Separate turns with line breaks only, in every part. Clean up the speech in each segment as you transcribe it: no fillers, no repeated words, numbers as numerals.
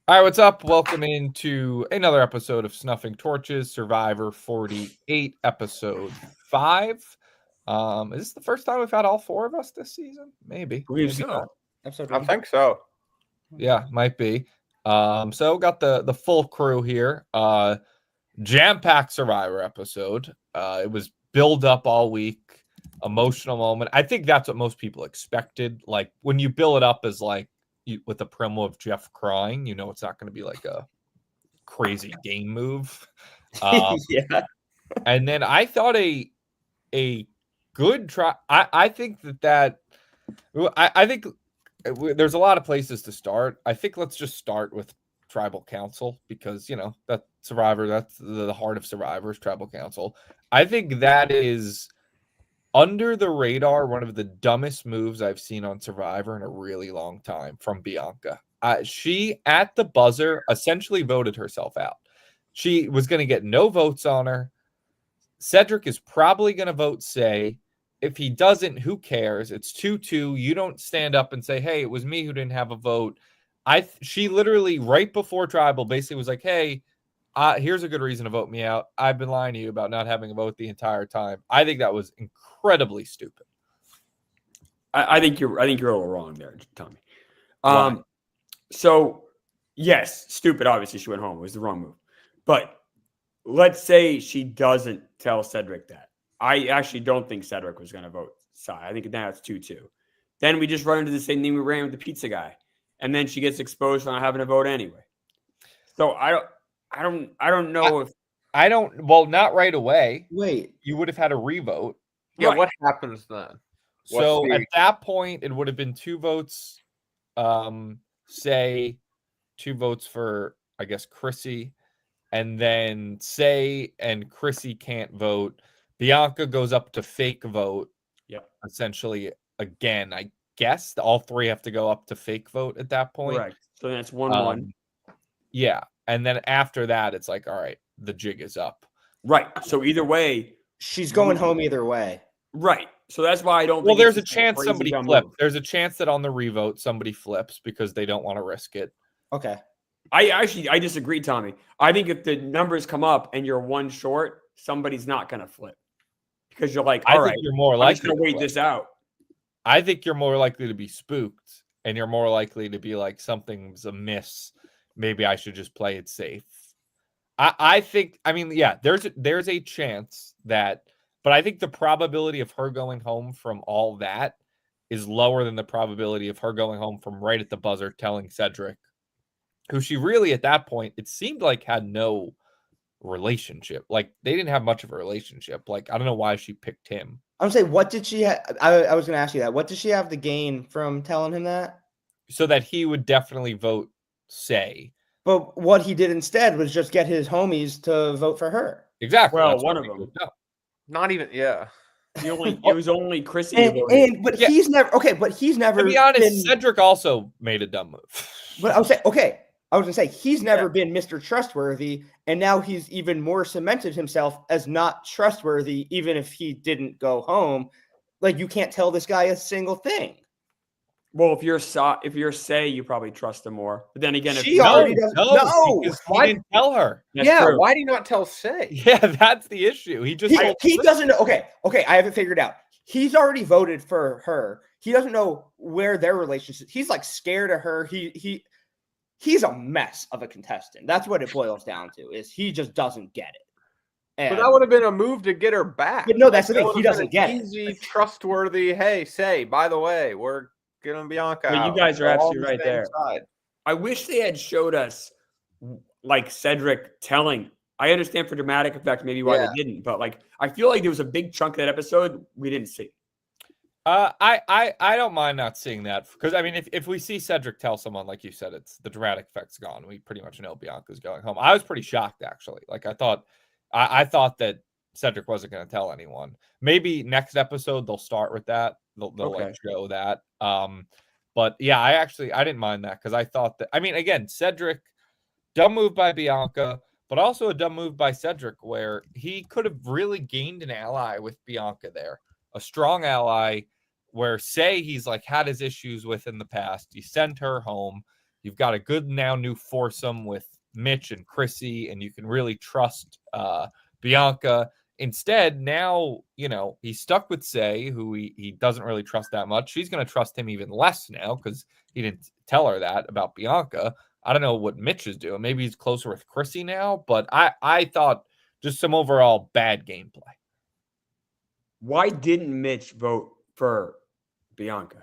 All right, what's up? Welcome into another episode of Snuffing Torches, Survivor 48, episode 5. Is this the first time we've had all 4 of us this season? Maybe.
Believe
Maybe
so.
not.
Episode
I
one.
think so.
Yeah, might be. So got the full crew here. Jam-packed Survivor episode. It was build up all week, emotional moment. I think that's what most people expected. Like when you build it up as like with the promo of Jeff crying, you know it's not going to be like a crazy game move.
Yeah.
And then I thought a good try. I think that I think there's a lot of places to start. I think let's just start with Tribal Council because you know that Survivor, that's the heart of Survivor's Tribal Council. I think that is under the radar one of the dumbest moves I've seen on Survivor in a really long time from Bianca. She at the buzzer essentially voted herself out. She was going to get no votes on her. Cedric is probably going to vote say. If he doesn't, who cares? It's 2-2. You don't stand up and say, hey, it was me who didn't have a vote. She literally, right before Tribal, basically was like, hey, here's a good reason to vote me out. I've been lying to you about not having a vote the entire time. I think that was incredibly stupid.
I think you're a little wrong there, Tommy.
Why?
So yes, stupid. Obviously, she went home. It was the wrong move. But let's say she doesn't tell Cedric that. I actually don't think Cedric was going to vote side. I think now it's 2-2. Then we just run into the same thing we ran with the pizza guy, and then she gets exposed for not having a vote anyway. So I don't know if
I don't. Well, not right away.
Wait.
You would have had a revote.
Yeah,
Right.
what happens then?
So at that point, it would have been 2 votes. Say 2 votes for, I guess, Chrissy, and then say and Chrissy can't vote. Bianca goes up to fake vote.
Yep.
Essentially, again, I guess all 3 have to go up to fake vote at that point.
Correct. So then it's 1-1.
Yeah, and then after that, it's like, all right, the jig is up.
Right. So either way,
She's going home either way.
right. So that's why I don't.
Well,
think
there's a
it's
chance
crazy
somebody
dumb
flips.
move.
There's a chance that on the revote somebody flips because they don't want to risk it.
Okay.
I disagree, Tommy. I think if the numbers come up and you're 1 short, somebody's not going to flip because you're like, all
I
right,
think you're more
I'm just
likely
going
to
to wait
flip.
this out.
I think you're more likely to be spooked, and you're more likely to be like something's amiss. Maybe I should just play it safe. I think. I mean, yeah. There's a chance that, but I think the probability of her going home from all that is lower than the probability of her going home from right at the buzzer telling Cedric, who she really at that point it seemed like had no relationship. Like they didn't have much of a relationship. Like I don't know why she picked him.
I'm saying, what did she have? I was going to ask you that. What did she have to gain from telling him that?
So that he would definitely vote say.
But what he did instead was just get his homies to vote for her.
Exactly.
Well,
that's
one
what
of
we
them.
would know.
Not even, yeah.
It was only Chrissy. who voted.
But
Yeah.
he's never But he's never.
To be honest,
been,
Cedric also made a dumb move.
But I was saying, okay. I was gonna say he's never been Mr. Trustworthy, and now he's even more cemented himself as not trustworthy, even if he didn't go home. Like you can't tell this guy a single thing.
Well, if you're say, you probably trust him more. But then again, if
She already doesn't. No,
because he didn't tell her.
that's
yeah,
true.
why do you not tell Say?
Yeah, that's the issue. He just
he doesn't know. Okay, I have it figured out. He's already voted for her. He doesn't know where their relationship. He's like scared of her. He's a mess of a contestant. That's what it boils down to. Is he just doesn't get it. And,
But that would have been a move to get her back.
But no, that's the
That
thing.
would
He
have
doesn't
been
get
an
it.
easy, trustworthy. Hey, Say, by the way, we're getting Bianca.
But you
out.
guys are
We're all
absolutely
on the
right
same
there.
side.
I wish they had showed us like Cedric telling. I understand for dramatic effect maybe why
Yeah.
they didn't, but like I feel like there was a big chunk of that episode we didn't see.
I don't mind not seeing that because I mean if we see Cedric tell someone like you said it's the dramatic effect's gone. We pretty much know Bianca's going home. I was pretty shocked actually. Like I thought that Cedric wasn't going to tell anyone. Maybe next episode they'll start with that. They'll
Okay.
like show that. But yeah, I didn't mind that because I thought that I mean again Cedric, dumb move by Bianca, but also a dumb move by Cedric where he could have really gained an ally with Bianca there, a strong ally. Where say he's like had his issues with in the past. He sent her home. You've got a good now new foursome with Mitch and Chrissy, and you can really trust Bianca. Instead, now, he's stuck with Say, who he doesn't really trust that much. She's going to trust him even less now because he didn't tell her that about Bianca. I don't know what Mitch is doing. Maybe he's closer with Chrissy now, but I thought just some overall bad gameplay.
Why didn't Mitch vote for Bianca?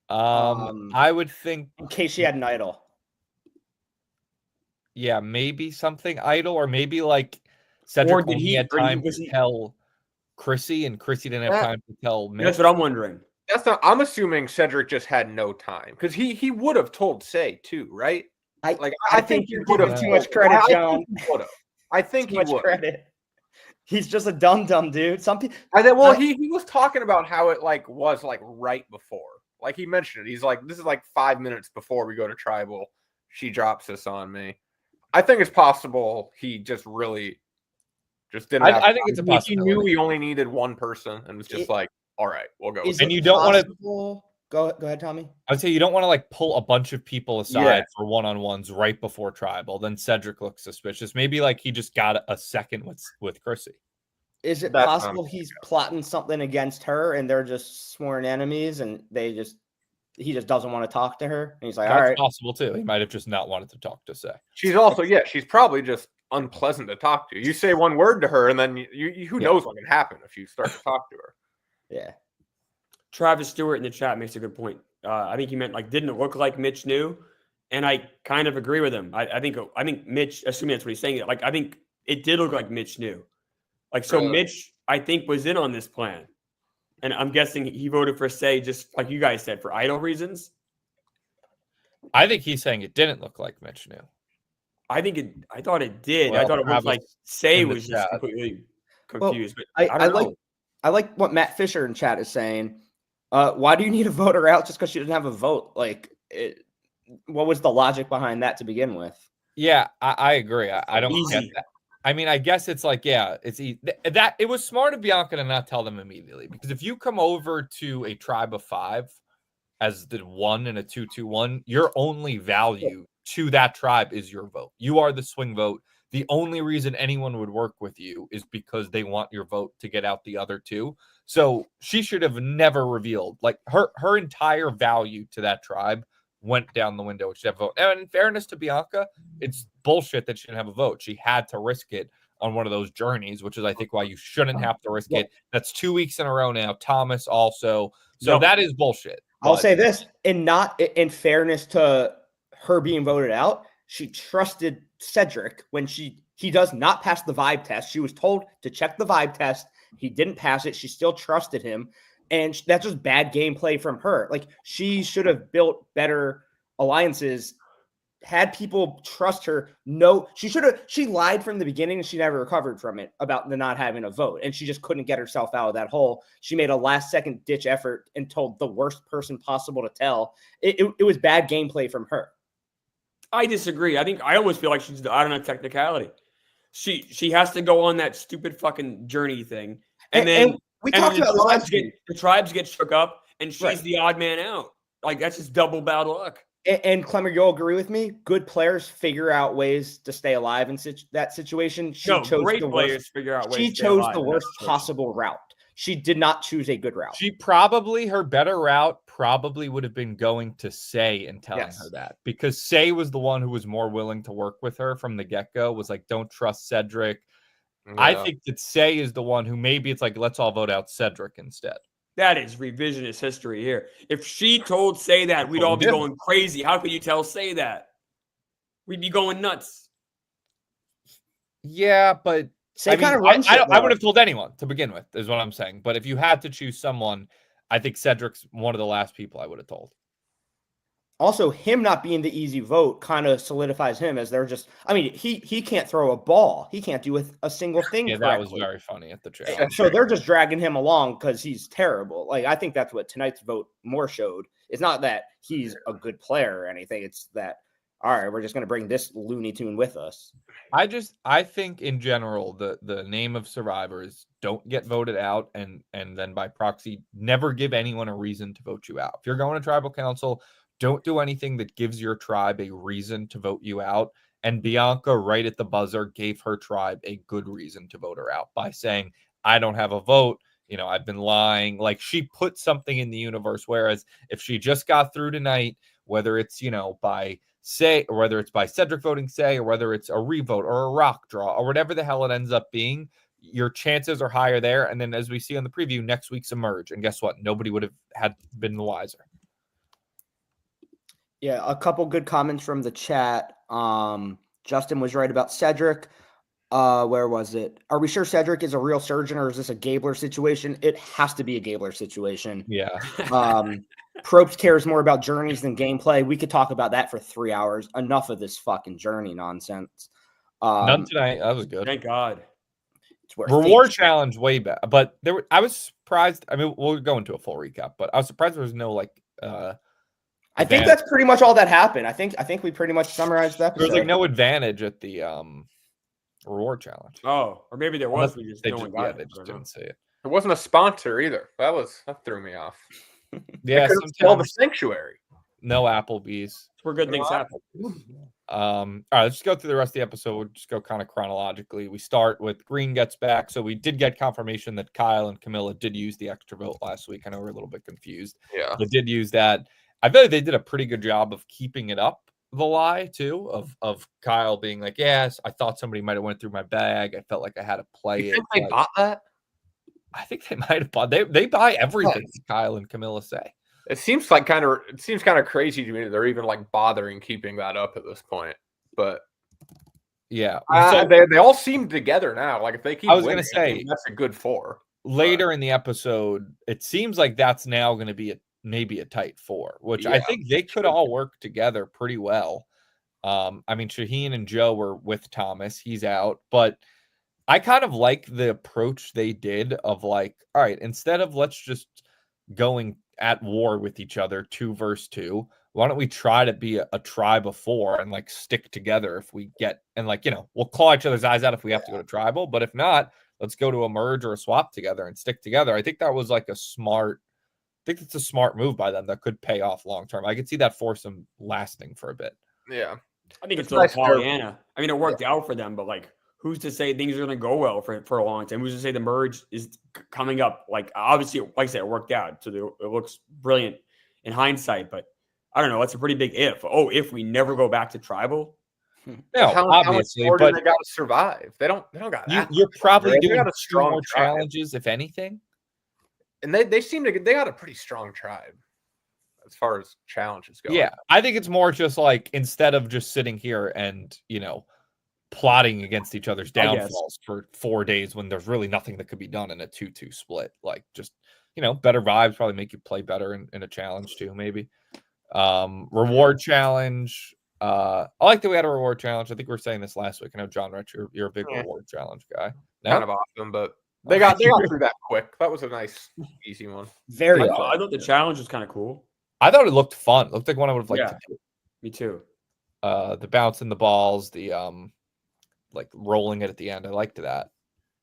I would think
in case she had an idol.
Yeah, maybe something idle, or maybe like Cedric only had time to tell Chrissy, and Chrissy didn't have time to tell Mitch.
That's what I'm wondering.
I'm assuming Cedric just had no time because he would have told Say too, right?
I think you would have too much credit, John.
I think he would.
Credit. He's just a dumb dude. Some people.
He was talking about how it was right before. Like he mentioned it. He's like, this is 5 minutes before we go to tribal. She drops this on me. I think it's possible he just didn't.
I think it's a possibility.
He knew he only needed one person and was just all right, we'll go.
And you don't want to go ahead, Tommy.
I'd say you don't want to pull a bunch of people aside for one-on-ones right before tribal. Then Cedric looks suspicious. Maybe he just got a second with Chrissy.
Is it possible he's plotting something against her and they're just sworn enemies and he just doesn't want to talk to her? And he's like, all right.
That's possible too. He might have just not wanted to talk to Say.
She's also, she's probably just unpleasant to talk to. You say one word to her and then who knows what can happen if you start to talk to her.
Yeah.
Travis Stewart in the chat makes a good point. I think he meant didn't it look like Mitch knew? And I kind of agree with him. I think Mitch, assuming that's what he's saying, I think it did look like Mitch knew. Mitch, I think, was in on this plan. And I'm guessing he voted for Say, just like you guys said, for idle reasons.
I think he's saying it didn't look like Mitch knew.
I thought it did. Well, I thought it was like Say was just completely confused.
Well,
but I don't know.
I like what Matt Fisher in chat is saying. Why do you need a voter out just because she didn't have a vote? What was the logic behind that to begin with?
Yeah, I agree. I don't get that. I mean, I guess it's it's that it was smart of Bianca to not tell them immediately, because if you come over to a tribe of 5 as the 1 and a 2-2-1, your only value to that tribe is your vote. You are the swing vote. The only reason anyone would work with you is because they want your vote to get out the other 2. So she should have never revealed her entire value to that tribe went down the window. She had a vote. And in fairness to Bianca, it's bullshit that she didn't have a vote. She had to risk it on one of those journeys, which is, I think, why you shouldn't have to risk it. That's 2 weeks in a row now. Thomas also. So that is bullshit.
I'll say this, and not in fairness to her being voted out, she trusted Cedric when he does not pass the vibe test. She was told to check the vibe test. He didn't pass it. She still trusted him. And that's just bad gameplay from her. She should have built better alliances, had people trust her. No, she lied from the beginning and she never recovered from it about the not having a vote. And she just couldn't get herself out of that hole. She made a last second ditch effort and told the worst person possible to tell. It was bad gameplay from her.
I disagree. I almost feel like she's out on a technicality. She has to go on that stupid fucking journey thing. And
we talked about
the tribes get shook up, and she's the odd man out. That's just double bad luck.
And Clemmer, you'll agree with me. Good players figure out ways to stay alive in that situation. She chose the worst possible route. She did not choose a good route.
Her better route probably would have been going to Say and telling her that, because Say was the one who was more willing to work with her from the get-go, was don't trust Cedric. Yeah. I think that Say is the one who maybe it's let's all vote out Cedric instead.
That is revisionist history here. If she told Say that, we'd all be going crazy. How could you tell Say that? We'd be going nuts.
Yeah, but
Say I
would have told anyone to begin with, is what I'm saying. But if you had to choose someone, I think Cedric's one of the last people I would have told.
Also, him not being the easy vote kind of solidifies him as he can't throw a ball. He can't do a single thing.
Yeah, that was very funny at the chat.
So they're just dragging him along because he's terrible. I think that's what tonight's vote more showed. It's not that he's a good player or anything. It's that, all right, we're just going to bring this Looney Tune with us.
I think in general, the name of survivors don't get voted out, and then by proxy, never give anyone a reason to vote you out. If you're going to tribal council, don't do anything that gives your tribe a reason to vote you out. And Bianca, right at the buzzer, gave her tribe a good reason to vote her out by saying, I don't have a vote. I've been lying. Like, she put something in the universe. Whereas if she just got through tonight, whether it's, by say, or whether it's by Cedric voting say, or whether it's a revote or a rock draw or whatever the hell it ends up being, your chances are higher there. And then as we see on the preview, next week's emerge. And guess what? Nobody would have been the wiser.
Yeah, a couple good comments from the chat. Justin was right about Cedric. Where was it? Are we sure Cedric is a real surgeon, or is this a Gabler situation? It has to be a Gabler situation.
Yeah.
Probst cares more about journeys than gameplay. We could talk about that for 3 hours. Enough of this fucking journey nonsense.
None tonight. That was good.
Thank God.
It's where
Reward
things-
challenge way back, but I was surprised. I mean, we'll go into a full recap, but I was surprised there was no
I think that's pretty much all that happened. I think we pretty much summarized that.
There was like no advantage at the reward challenge.
Oh, or maybe there was.
Unless
We just
they
no
just,
one got
yeah,
it.
they
I
just
don't know.
didn't say it.
It wasn't a sponsor either. That threw me off.
Yeah,
They couldn't sell the
sometimes
sanctuary.
no Applebee's.
It's where good things happen.
All right, let's just go through the rest of the episode. We'll just go kind of chronologically. We start with Green gets back. So we did get confirmation that Kyle and Camilla did use the extra vote last week. I know we're a little bit confused.
Yeah.
They did use that. I feel like they did a pretty good job of keeping it up, the lie, too, of Kyle being like, yes, I thought somebody might have went through my bag. I felt like I had to play
You
it.
think they
Like,
bought that?
I think they might have bought. They buy everything that Kyle and Camilla say.
It seems kind of crazy to me that they're even like bothering keeping that up at this point. But
Yeah.
they all seem together now. Like if they keep,
I was
winning,
gonna say-
that's a good 4.
Later in the episode, it seems like that's now going to be maybe a tight 4, which I
Yeah,
think they could all work together pretty well. I mean, Shaheen and Joe were with Thomas. He's out. But I kind of like the approach they did of like, all right, instead of let's just going at war with each other 2 versus 2, why don't we try to be a tribe of 4 and like stick together if we get, and like, we'll claw each other's eyes out if we have to go to tribal, but if not, let's go to a merge or a swap together and stick together. I think that was like it's a smart move by them that could pay off long term. I could see that force them lasting for a bit.
Yeah.
I think it's
nice
a little Pollyanna. I mean, it worked out for them, but like, who's to say things are going to go well for a long time? Who's to say the merge is coming up? Like, obviously, like I said, it worked out. So it looks brilliant in hindsight, but I don't know. That's a pretty big if. Oh, if we never go back to tribal.
No,
how much
obviously,
more do
but
they got to survive? They don't got that.
you're probably
They
doing
got a
2
strong
more
tribe.
challenges, if anything.
And they seem to they got a pretty strong tribe as far as challenges go.
Yeah, I think it's more just like instead of just sitting here and plotting against each other's downfalls for 4 days when there's really nothing that could be done in a 2-2 split. Like just better vibes probably make you play better in a challenge too. Maybe reward challenge. I like that we had a reward challenge. I think we were saying this last week. I know John Rich, you're a big reward challenge guy. No?
Kind of awesome, but they got through that quick. That was a nice, easy one.
Very
Yeah.
good.
I thought the challenge was kind of cool.
I thought it looked fun. It looked like one I would have liked to do.
Me too.
The bouncing the balls, the like rolling it at the end. I liked that.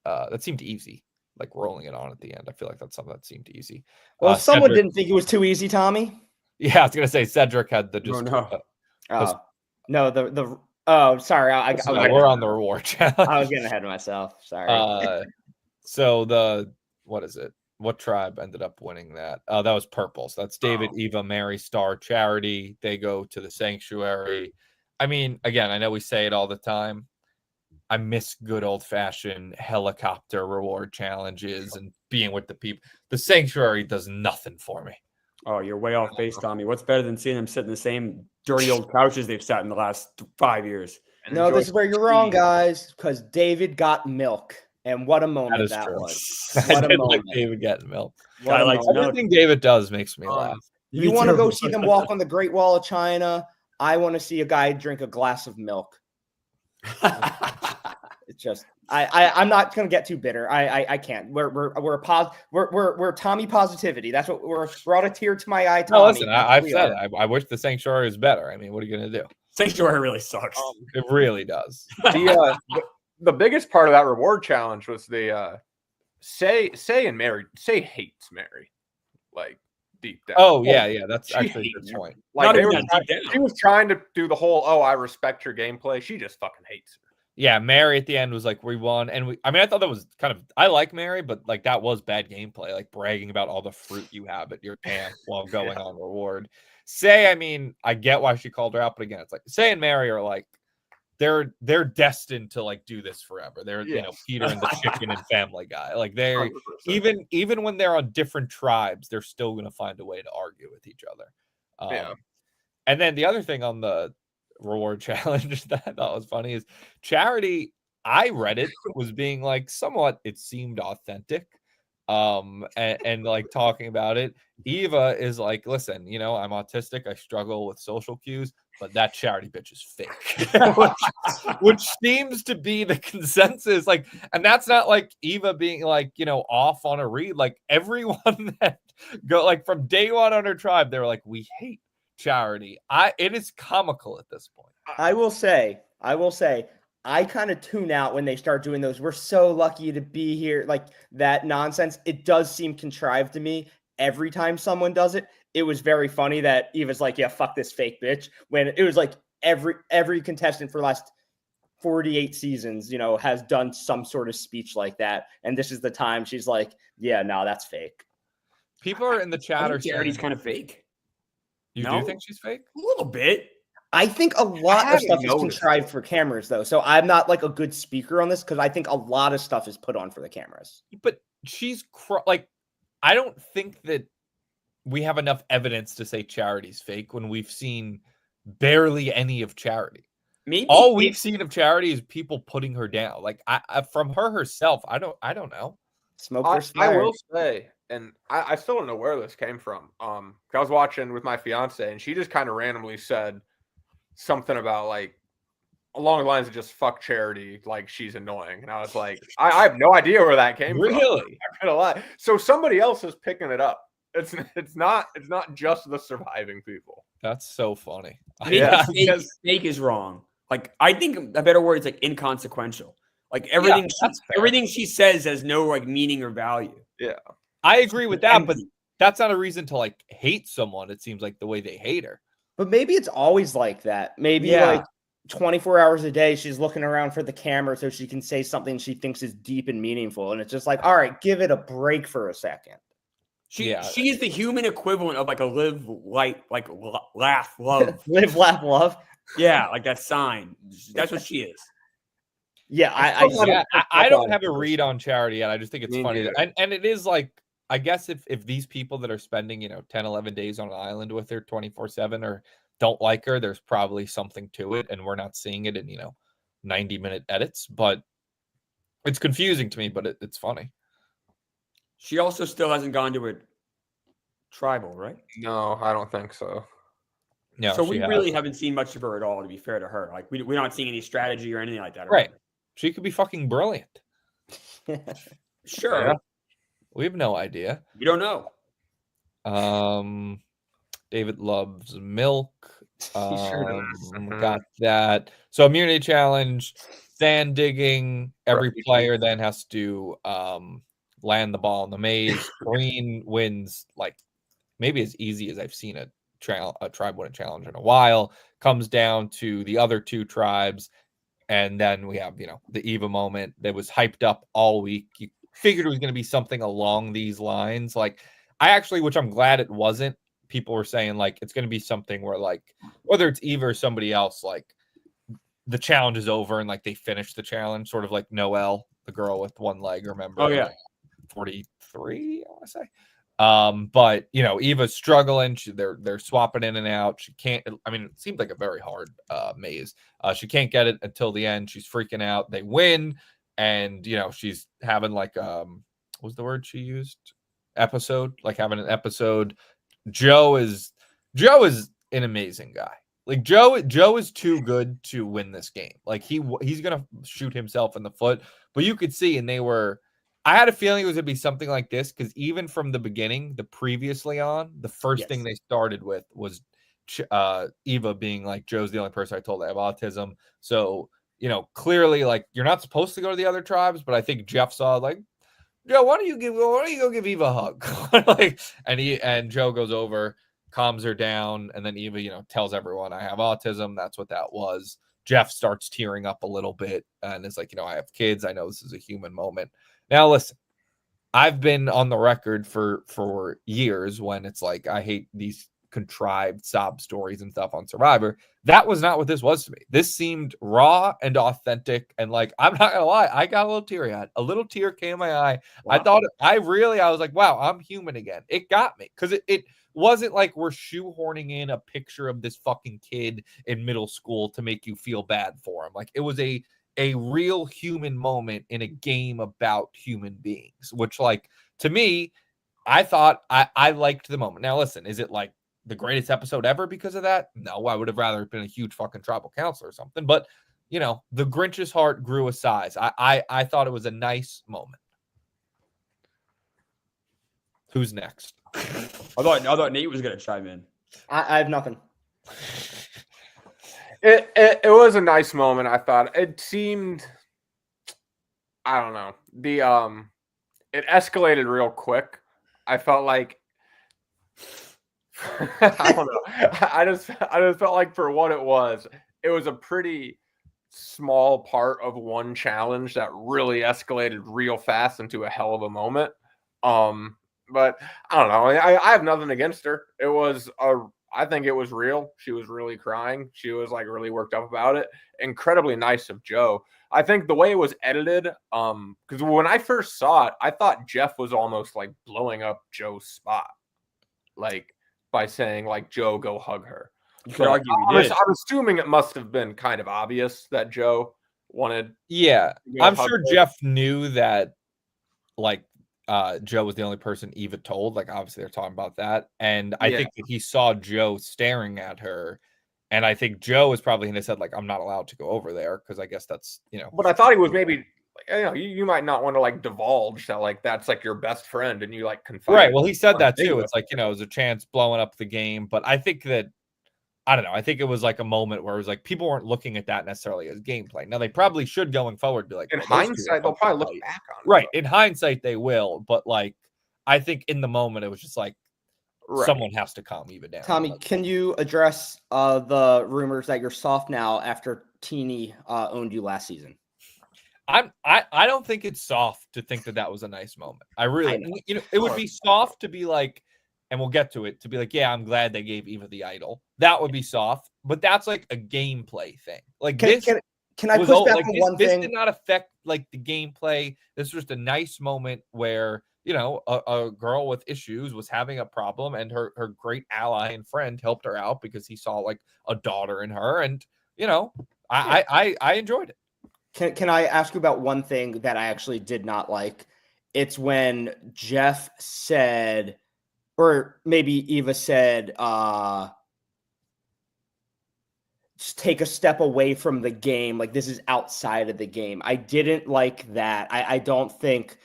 That seemed easy. Like rolling it on at the end. I feel like that's something that seemed easy.
Well, someone
Cedric,
didn't think it was too easy, Tommy.
Yeah, I was gonna say Cedric had the just.
Sorry.
We're on the reward challenge.
I was getting ahead of myself. Sorry.
So what is it? What tribe ended up winning that? That was purple. So that's David, Eva, Mary, Star, Charity. They go to the sanctuary. I mean, again, I know we say it all the time. I miss good old fashioned helicopter reward challenges and being with the people. The sanctuary does nothing for me.
Oh, you're way off base, Tommy. What's better than seeing them sit in the same dirty old couches they've sat in the last 5 years?
No, this is where you're wrong, guys, because David got milk. And what a moment that
true.
was.
I
What a
did like
moment.
David getting milk.
I like
Everything David does makes me laugh.
You want to go see them walk on the Great Wall of China? I want to see a guy drink a glass of milk. It's just I'm not gonna get too bitter. I can't. We're Tommy positivity. That's what we're on a tear to my eye. Tommy.
No, listen, I've said it. I wish the sanctuary was better. I mean, what are you gonna do?
Sanctuary really sucks.
It really does.
The biggest part of that reward challenge was the say and Mary. Say hates Mary. Like deep down.
Oh yeah, that's
She
actually a
hates
good
her.
point.
Like
Not
they
even
were
that
trying,
deep down.
she was trying to do the whole, oh, I respect your gameplay. She just fucking hates her.
Yeah, Mary at the end was like, we won. And I mean, I thought that was kind of, I like Mary, but like that was bad gameplay, like bragging about all the fruit you have at your camp while going on reward. I mean, I get why she called her out, but again, it's like Say and Mary are like, they're destined to like do this forever. They're, you know,
Yes.
Peter and the Chicken and Family Guy. Like they're
100%.
even when they're on different tribes, they're still going to find a way to argue with each other.
Yeah.
And then the other thing on the reward challenge that I thought was funny is Charity. I read it was being like somewhat, it seemed authentic. And like talking about it. Eva is like, listen, you know, I'm autistic. I struggle with social cues, but that Charity bitch is fake, which seems to be the consensus. Like, and that's not like Eva being like, you know, off on a read. Like everyone that go like from day one on her tribe, they were like, we hate Charity. It is comical at this point.
I will say, I kind of tune out when they start doing those. We're so lucky to be here. Like that nonsense. It does seem contrived to me every time someone does it. It was very funny that Eva's like, yeah, fuck this fake bitch. When it was like every contestant for the last 48 seasons, you know, has done some sort of speech like that. And this is the time she's like, yeah, no, that's fake.
People are in the
I
chat are
think Charity's
saying,
kind of fake.
you
No?
do think she's fake?
A little bit.
I think a lot of
haven't
stuff is
noticed
contrived
it.
for cameras, though. So I'm not like a good speaker on this because I think a lot of stuff is put on for the cameras.
But she's like, I don't think that we have enough evidence to say Charity's fake when we've seen barely any of Charity.
Maybe
All we've seen of Charity is people putting her down. Like I from her herself, I don't know.
Smoke
I
versus fire.
will say, and I still don't know where this came from. 'Cause I was watching with my fiance, and she just kind of randomly said something about like along the lines of just fuck Charity, like she's annoying. And I was like, I have no idea where that came from.
Really?
I'm not gonna lie. So somebody else is picking it up. It's not just the surviving people.
That's so funny.
maybe
Yeah,
fake is wrong. Like I think a better word is like inconsequential. Like everything
that's fair.
everything she says has no like meaning or value.
Yeah.
I agree with that, but
Empty.
that's not a reason to like hate someone. It seems like the way they hate her.
But maybe it's always like that. Maybe
Yeah.
like 24 hours a day, she's looking around for the camera so she can say something she thinks is deep and meaningful. And it's just like, all right, give it a break for a second.
She is the human equivalent of like a live, light, like laugh, love.
Live, laugh, love.
Yeah, like that sign. That's what she is.
Yeah,
I don't have a read on Charity yet. I just think it's
Me
funny.
neither.
And it is like, I guess if these people that are spending, you know, 10, 11 days on an island with her 24/7 or don't like her, there's probably something to it. And we're not seeing it in, you know, 90-minute edits. But it's confusing to me, but it's funny.
She also still hasn't gone to a tribal, right?
No, I don't think so.
No,
So
she
we
has.
really haven't seen much of her at all, to be fair to her. Like we're not seeing any strategy or anything like that.
Right. She could be fucking brilliant.
Sure.
Yeah. We have no idea.
We don't know.
David loves milk.
He sure does.
Got that. So immunity challenge, sand digging. Every
Right.
player then has to land the ball in the maze. Green wins like maybe as easy as I've seen a tribe win a challenge in a while. Comes down to the other two tribes, and then we have, you know, the Eva moment that was hyped up all week. You figured it was going to be something along these lines. Like I actually, which I'm glad it wasn't. People were saying like it's going to be something where like whether it's Eva or somebody else, like the challenge is over and like they finish the challenge, sort of like Noelle, the girl with one leg. Remember?
Oh yeah.
43, I want to say. But you know, Eva's struggling. They're swapping in and out. She can't. I mean, it seemed like a very hard maze. She can't get it until the end. She's freaking out. They win, and you know, she's having like what was the word she used? Episode, like having an episode. Joe is an amazing guy. Like Joe is too good to win this game. Like he's gonna shoot himself in the foot. But you could see, and I had a feeling it was gonna be something like this because even from the beginning, the previously on, the first thing they started with was Eva being like, Joe's the only person I told I have autism. So you know, clearly, like you're not supposed to go to the other tribes, but I think Jeff saw like Joe, why don't you go give Eva a hug? Like, and Joe goes over, calms her down, and then Eva, tells everyone I have autism. That's what that was. Jeff starts tearing up a little bit and is like, I have kids. I know this is a human moment. Now, listen, I've been on the record for years when it's like I hate these contrived sob stories and stuff on Survivor. That was not what this was to me. This seemed raw and authentic, and like, I'm not gonna lie, I got a little teary-eyed. A little tear came in my eye.
Wow.
I was like, wow, I'm human again. It got me because it wasn't like we're shoehorning in a picture of this fucking kid in middle school to make you feel bad for him. Like, it was a real human moment in a game about human beings, which, like, to me, I thought I liked the moment. Now, listen, is it like the greatest episode ever because of that? No, I would have rather been a huge fucking tribal counselor or something. But the Grinch's heart grew a size. I thought it was a nice moment. Who's next?
I thought Nate was gonna chime in.
I have nothing.
It was a nice moment. I thought it seemed, I don't know, it escalated real quick. I felt like I don't know. I just felt like for what it was a pretty small part of one challenge that really escalated real fast into a hell of a moment. But I don't know. I have nothing against her. I think it was real. She was really crying. She was like really worked up about it. Incredibly nice of Joe. I think the way it was edited, because when I first saw it, I thought Jeff was almost like blowing up Joe's spot, like by saying like, Joe, go hug her.
You could argue he did.
I'm assuming it must have been kind of obvious that Joe wanted.
Yeah, I'm sure
her.
Jeff knew that, like, Joe was the only person Eva told. Like, obviously they're talking about that, and I think that he saw Joe staring at her, and I think Joe was probably going to said like, I'm not allowed to go over there because I guess that's
But I thought he was maybe like, you might not want to like divulge that like that's like your best friend and you like confide.
Right. Well, he said that too. It's like, it was a chance blowing up the game, but I think that, I don't know. I think it was like a moment where it was like people weren't looking at that necessarily as gameplay. Now they probably should going forward be like,
in hindsight, they'll probably look back on it.
Right. In hindsight, they will. But like, I think in the moment, it was just like, someone has to calm Eva down.
Tommy, can you address the rumors that you're soft now after Teeny owned you last season?
I don't think it's soft to think that was a nice moment. I really, it would be soft to be like, and we'll get to it, to be like, yeah, I'm glad they gave Eva the idol. That would be soft, but that's like a gameplay thing. Like, can I push back on one thing? This did not affect like the gameplay. This was just a nice moment where, a girl with issues was having a problem, and her great ally and friend helped her out because he saw like a daughter in her, and I enjoyed it.
Can I ask you about one thing that I actually did not like? It's when Jeff said, or maybe Eva said, just take a step away from the game. Like, this is outside of the game. I didn't like that. I don't think,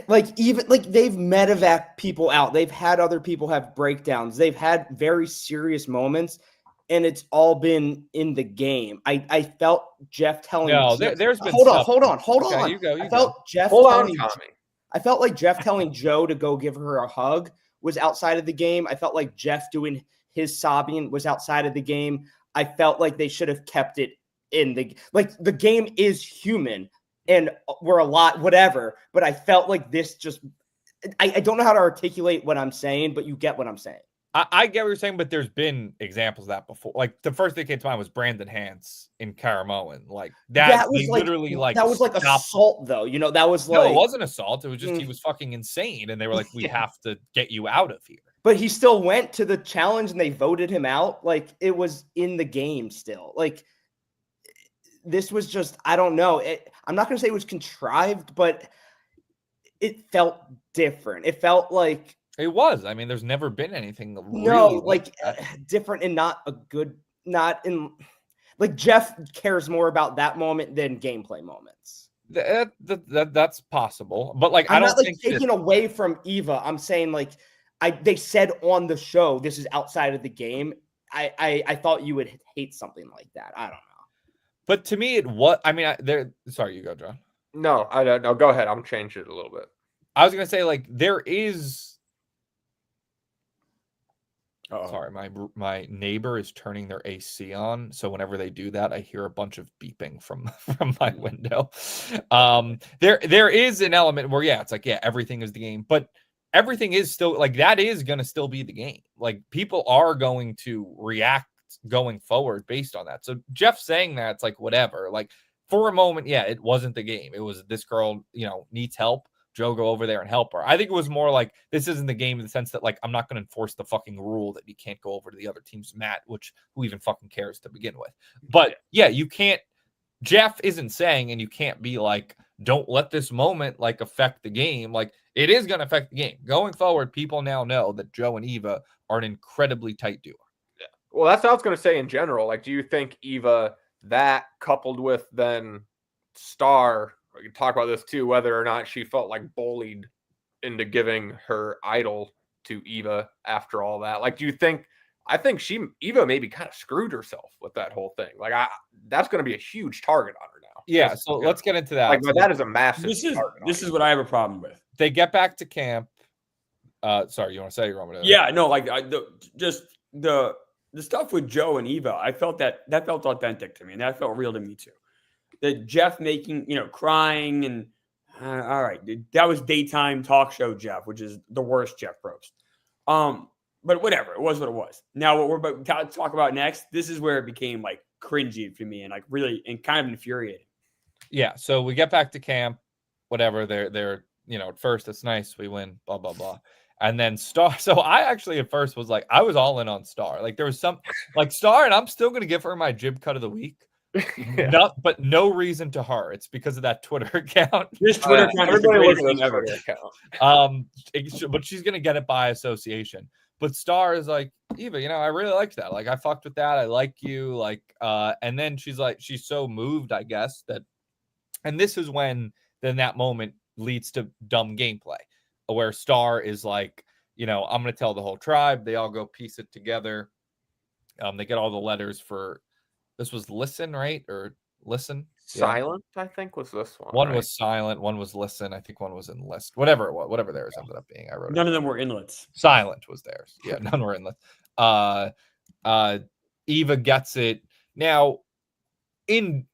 like, even like they've medevac people out. They've had other people have breakdowns. They've had very serious moments, and it's all been in the game. I felt Jeff telling.
No, there's been.
Hold on.
Okay, you go.
I felt Jeff.
Hold on, Tommy.
I felt like Jeff telling Joe to go give her a hug was outside of the game. I felt like Jeff doing his sobbing was outside of the game. I felt like they should have kept it in the game is human and we're a lot, whatever. But I felt like this just, I don't know how to articulate what I'm saying, but you get what I'm saying.
I get what you're saying, but there's been examples of that before. Like, the first thing that came to mind was Brandon Hans in Caramoan. Like, that was like, literally like,
that was like assault though. That was like,
no, it wasn't assault. It was just, he was fucking insane. And they were like, we have to get you out of here.
But he still went to the challenge and they voted him out. Like, it was in the game still. Like, this was just, I don't know. I'm not going to say it was contrived, but it felt different. It felt like,
it was. I mean, there's never been anything really
different and not like Jeff cares more about that moment than gameplay moments.
That's possible, but like,
I'm
I don't
not like
think
taking away from Eva. I'm saying like they said on the show this is outside of the game. I thought you would hate something like that. I don't know.
But to me, it was. I mean, sorry, you go, John.
No, I don't know. Go ahead. I'm changing it a little bit.
I was gonna say like there is.
Uh-oh.
Sorry, my neighbor is turning their AC on, so whenever they do that, I hear a bunch of beeping from my window. There is an element where it's like everything is the game, but everything is still like that is going to still be the game. Like people are going to react going forward based on that. So Jeff saying that it's like whatever. Like for a moment, it wasn't the game. It was this girl, needs help. Joe, go over there and help her. I think it was more like this isn't the game in the sense that like I'm not going to enforce the fucking rule that you can't go over to the other team's mat, which who even fucking cares to begin with. But you can't. Jeff isn't saying, and you can't be like, don't let this moment like affect the game. Like it is going to affect the game going forward. People now know that Joe and Eva are an incredibly tight duo.
Yeah. Well, that's what I was going to say in general. Like, do you think Eva that coupled with then Star? We can talk about this too, whether or not she felt like bullied into giving her idol to Eva after all that. Like, do you think? I think Eva maybe kind of screwed herself with that whole thing. Like, that's going to be a huge target on her now.
Yeah, so let's get into that.
Like, but that is a massive.
This is what I have a problem with.
They get back to camp. Sorry, you want to say you're on?
Yeah, no, like the stuff with Joe and Eva, I felt that felt authentic to me, and that felt real to me too. The Jeff making, crying and all right, that was daytime talk show Jeff, which is the worst Jeff Probst. But whatever, it was what it was. Now what we're about to talk about next, this is where it became like cringy for me and like really and kind of infuriating.
Yeah, so we get back to camp, whatever. They're at first it's nice, we win, blah blah blah. And then Star. So I actually at first was like, I was all in on Star. Like there was some like Star, and I'm still gonna give her my jib cut of the week. But no reason to her. It's because of that Twitter account.
This Twitter account is the greatest thing ever.
But she's gonna get it by association. But Star is like, Eva, I really liked that. Like I fucked with that. I like you. Like, and then she's like, she's so moved, I guess, that, and this is when then that moment leads to dumb gameplay, where Star is like, I'm gonna tell the whole tribe. They all go piece it together. They get all the letters for. This was listen, right? Or listen?
Silent, I think, was this one.
One was silent. One was listen. I think one was enlist. Whatever it was. Whatever theirs ended up being. I wrote
None of them were inlets.
Silent was theirs. Yeah, none were inlets. Eva gets it. Now, in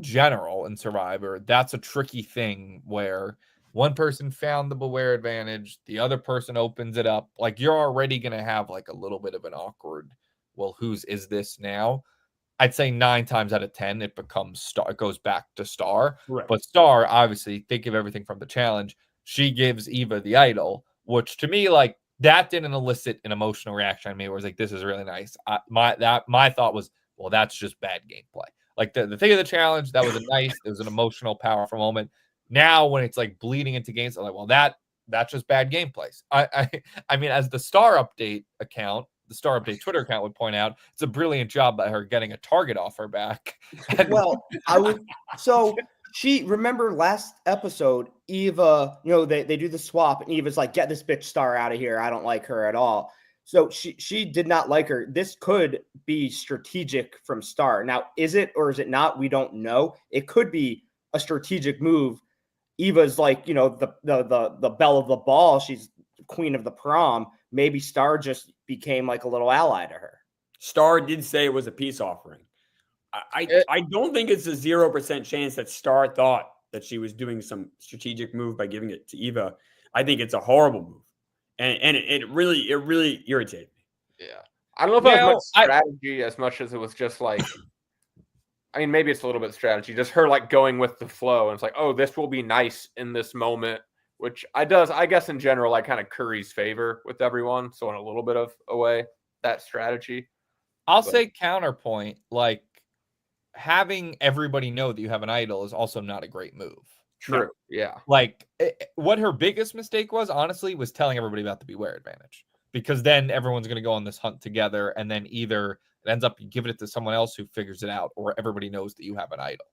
general, in Survivor, that's a tricky thing where one person found the beware advantage, the other person opens it up. Like you're already going to have like a little bit of an awkward, well, whose is this now? I'd say 9 times out of 10, it becomes Star. It goes back to Star.
Right.
But Star, obviously, think of everything from the challenge. She gives Eva the idol, which to me, like, that didn't elicit an emotional reaction on me. Where it was like, this is really nice. My thought was, well, that's just bad gameplay. Like the thing of the challenge, that was it was an emotional, powerful moment. Now, when it's like bleeding into games, I'm like, well, that's just bad gameplay. I mean, as the Star Update account. The Star Update Twitter account would point out, it's a brilliant job by her getting a target off her back.
Well, remember last episode, Eva, they do the swap and Eva's like, get this bitch Star out of here. I don't like her at all. So she did not like her. This could be strategic from Star. Now, is it or is it not? We don't know. It could be a strategic move. Eva's like, the belle of the ball. She's queen of the prom. Maybe Star just became like a little ally to her.
Star did say it was a peace offering. I don't think it's a 0% chance that Star thought that she was doing some strategic move by giving it to Eva. I think it's a horrible move, and it really irritated me.
Yeah, I don't know if it was much strategy as much as it was just like, I mean, maybe it's a little bit strategy, just her like going with the flow, and it's like, oh, this will be nice in this moment. Which I guess in general, like kind of curries favor with everyone. So in a little bit of a way, that strategy.
I'll say counterpoint, like having everybody know that you have an idol is also not a great move.
True.
No.
Yeah.
Like what her biggest mistake was, honestly, was telling everybody about the beware advantage. Because then everyone's going to go on this hunt together. And then either it ends up you giving it to someone else who figures it out, or everybody knows that you have an idol.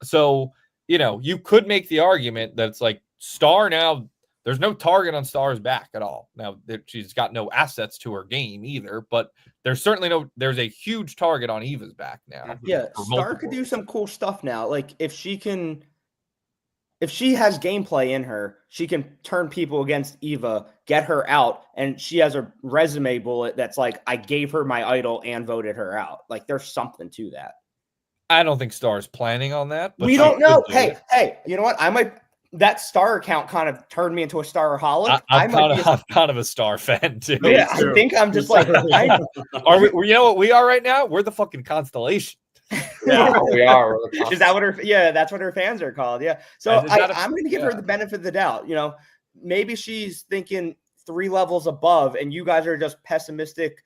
So, you could make the argument that it's like Star now, there's no target on Star's back at all. Now, she's got no assets to her game either, but there's a huge target on Eva's back now.
Yeah, Star could do some cool stuff now. Like if she can if she has gameplay in her, she can turn people against Eva, get her out, and she has a resume bullet that's like, I gave her my idol and voted her out. Like, there's something to that.
I don't think Star's planning on that. But
We
she
don't know.
could do it.
Hey, you know what? That star account kind of turned me into a staraholic.
I'm kind of a Star fan too.
Yeah, I think I'm just like,
Are we? You know what we are right now? We're the fucking constellation.
Yeah, we are.
Is that what her? Yeah, that's what her fans are called. Yeah. So I'm going to give her the benefit of the doubt. You know, maybe she's thinking 3 levels above, and you guys are just pessimistic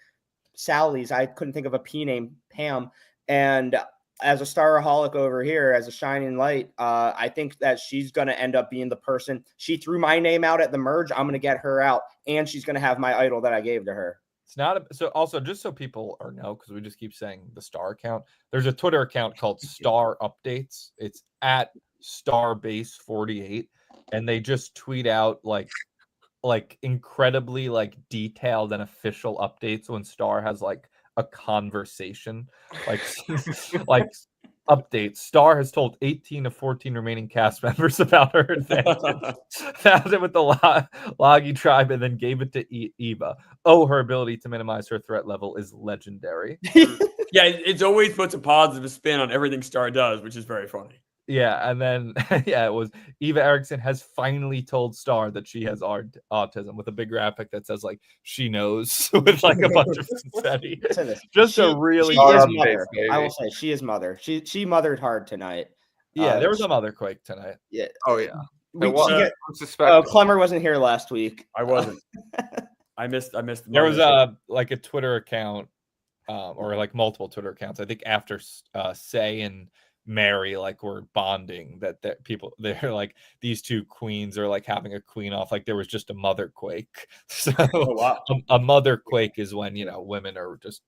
Sallies. I couldn't think of a P name, Pam. And as a staraholic over here, as a shining light, I think that she's going to end up being the person. She threw my name out at the merge. I'm going to get her out, and she's going to have my idol that I gave to her.
It's not so. Also, just so people know, because we just keep saying the Star account. There's a Twitter account called Star Updates. It's at Starbase48, and they just tweet out like incredibly like detailed and official updates when Star has like a conversation, like like updates. Star has told 18 of 14 remaining cast members about her advantage. Found it with the Loggy tribe and then gave it to Eva. Oh, her ability to minimize her threat level is legendary.
Yeah, it's always puts a positive spin on everything Star does, which is very funny.
Yeah, and then it was Eva Erickson has finally told Star that she has autism with a big graphic that says like she knows with like a bunch of confetti. Just a really
she is mother. I will say she is mother. She mothered hard tonight.
Yeah, there was a mother quake tonight.
Yeah.
Oh yeah.
Clemmer wasn't here last week.
I wasn't. I missed.
There was a Twitter account, or like multiple Twitter accounts. I think after Say and Mary like were bonding that they're like these two queens are like having a queen off, like there was just a mother quake. So a mother quake is when women are just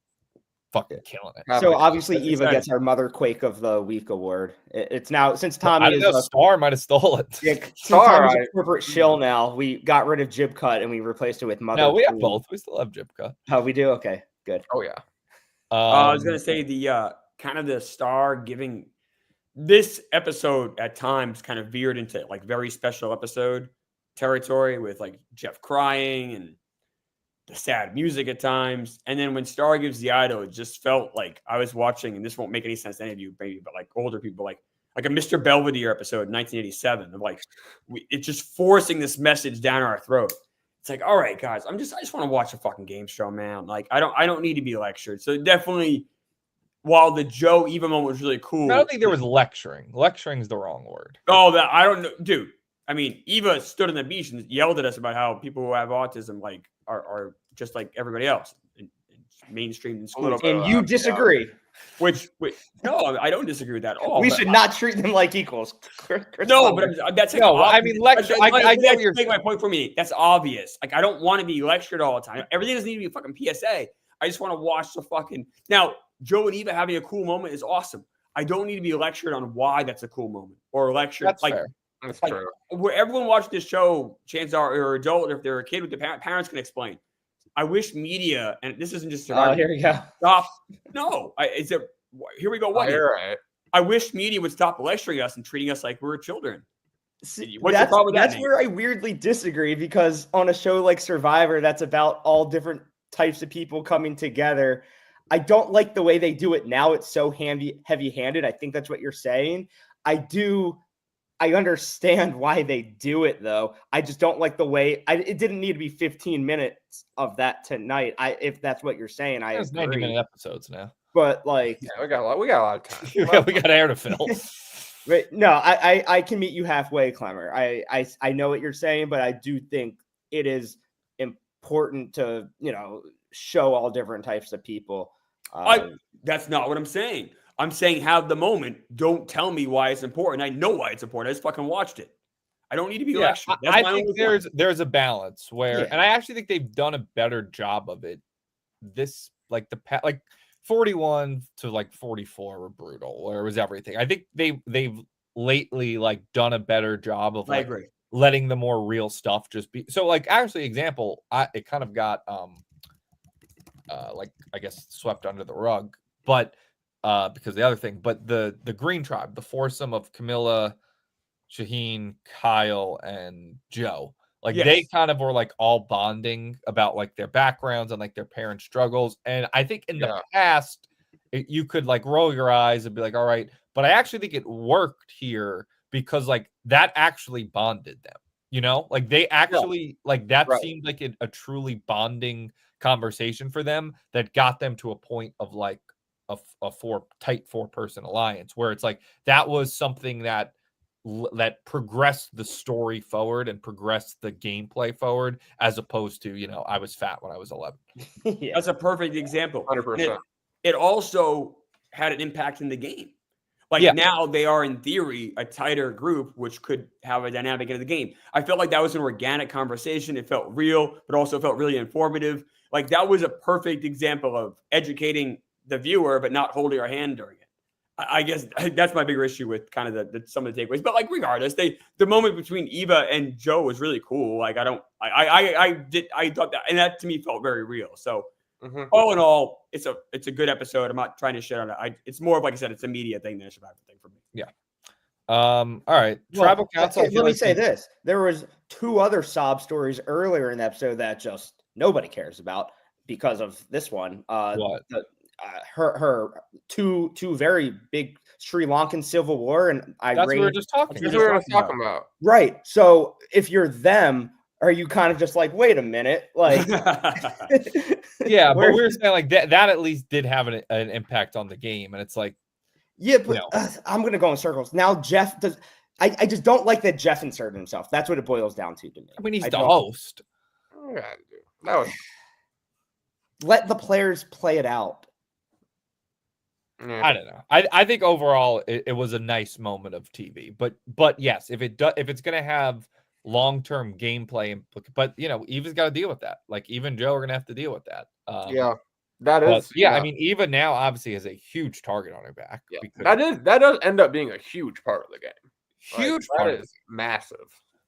fucking killing it.
So obviously Eva gets our mother quake of the week award. It's now since Tommy is
Star might have stole it.
Yeah, Tommy's a corporate shill now. We got rid of Jib Cut and we replaced it with mother.
No, we have both. We still have Jib Cut.
Oh, we do. Okay, good.
Oh yeah.
I was gonna say the kind of the Star giving. This episode at times kind of veered into like very special episode territory with like Jeff crying and the sad music at times. And then when Star gives the idol, it just felt like I was watching, and this won't make any sense to any of you, maybe, but like older people, like a Mr. Belvedere episode in 1987 of like, it's just forcing this message down our throat. It's like, all right, guys, I just want to watch a fucking game show, man. Like, I don't need to be lectured. So definitely, while the Joe Eva moment was really cool,
I don't think there was lecturing. Lecturing is the wrong word.
Oh, that I don't know, dude. I mean, Eva stood on the beach and yelled at us about how people who have autism like are just like everybody else, mainstream in school.
And you disagree?
Which no, I don't disagree with that at all.
We should not treat them like equals.
No, but that's like
no. I mean, lecture. I get your
take my point for me. That's obvious. Like, I don't want to be lectured all the time. Everything doesn't need to be a fucking PSA. I just want to watch the fucking now. Joe and Eva having a cool moment is awesome. I don't need to be lectured on why that's a cool moment or lectured.
That's
like,
fair.
That's
like,
true.
where everyone watching this show, chances are, or adult, or if they're a kid with the parents can explain. I wish media, and this isn't just
here we go.
Stop. No, here we go. What?
You're right.
I wish media would stop lecturing us and treating us like we're children.
What's the problem with that? That's where I weirdly disagree, because on a show like Survivor, that's about all different types of people coming together. I don't like the way they do it now. It's so heavy-handed. I think that's what you're saying. I understand why they do it, though. I just don't like the way. It didn't need to be 15 minutes of that tonight. If that's what you're saying, I
it's 90-minute episodes now.
But like,
yeah, we got a lot of time.
we got air to fill.
Right? No, I can meet you halfway, Clemmer. I know what you're saying, but I do think it is important to show all different types of people.
That's not what I'm saying. I'm saying have the moment. Don't tell me why it's important. I know why it's important. I just fucking watched it. I don't need to be lectured.
I think there's a balance where, and I actually think they've done a better job of it. This like 41 to like 44 were brutal, where it was everything. I think they've lately like done a better job of like letting the more real stuff just be. So like actually example, it kind of got like I guess swept under the rug, but because the other thing, but the Green Tribe, the foursome of Camilla, Shaheen, Kyle, and Joe. Like
Yes.
they kind of were like all bonding about like their backgrounds and like their parents' struggles. And I think in the past, you could like roll your eyes and be like, all right. But I actually think it worked here because like that actually bonded them. You know, like they actually like that
Right.
seemed like a truly bonding conversation for them that got them to a point of like a tight 4-person alliance where it's like that was something that progressed the story forward and progressed the gameplay forward as opposed to, you know, I was fat when I was 11.
Yeah.
That's a perfect example.
100%.
It also had an impact in the game. Like now they are in theory a tighter group, which could have a dynamic into the game. I felt like that was an organic conversation. It felt real, but also felt really informative. Like that was a perfect example of educating the viewer, but not holding our hand during it. I guess that's my bigger issue with kind of some of the takeaways. But like regardless, the moment between Eva and Joe was really cool. Like I thought that, and that to me felt very real. So all in all, it's a good episode. I'm not trying to shit on it. It's more of, like I said, it's a media thing than a Survivor thing for me.
Yeah. All right. Tribal Council.
Let me say this: there was 2 other sob stories earlier in the episode that just nobody cares about because of this one.
What?
Her two very big Sri Lankan civil war, and
that's what we were just talking.
That's what we were talking about.
Right. So if you're them, are you kind of just like, wait a minute, like?
Yeah, but we were saying like that at least did have an impact on the game, and it's like,
yeah, but I'm gonna go in circles now. Jeff does. I just don't like that Jeff inserted himself. That's what it boils down to me.
I mean, he's the host.
Yeah, that was.
Let the players play it out.
I don't know. I think overall it was a nice moment of TV, but yes, if it's gonna have long-term gameplay, but you know, Eva's got to deal with that. Like Eva and Joe are gonna have to deal with that. I mean, Eva now obviously has a huge target on her back.
Yeah, that does end up being a huge part of the game.
Huge
like,
part
that is massive.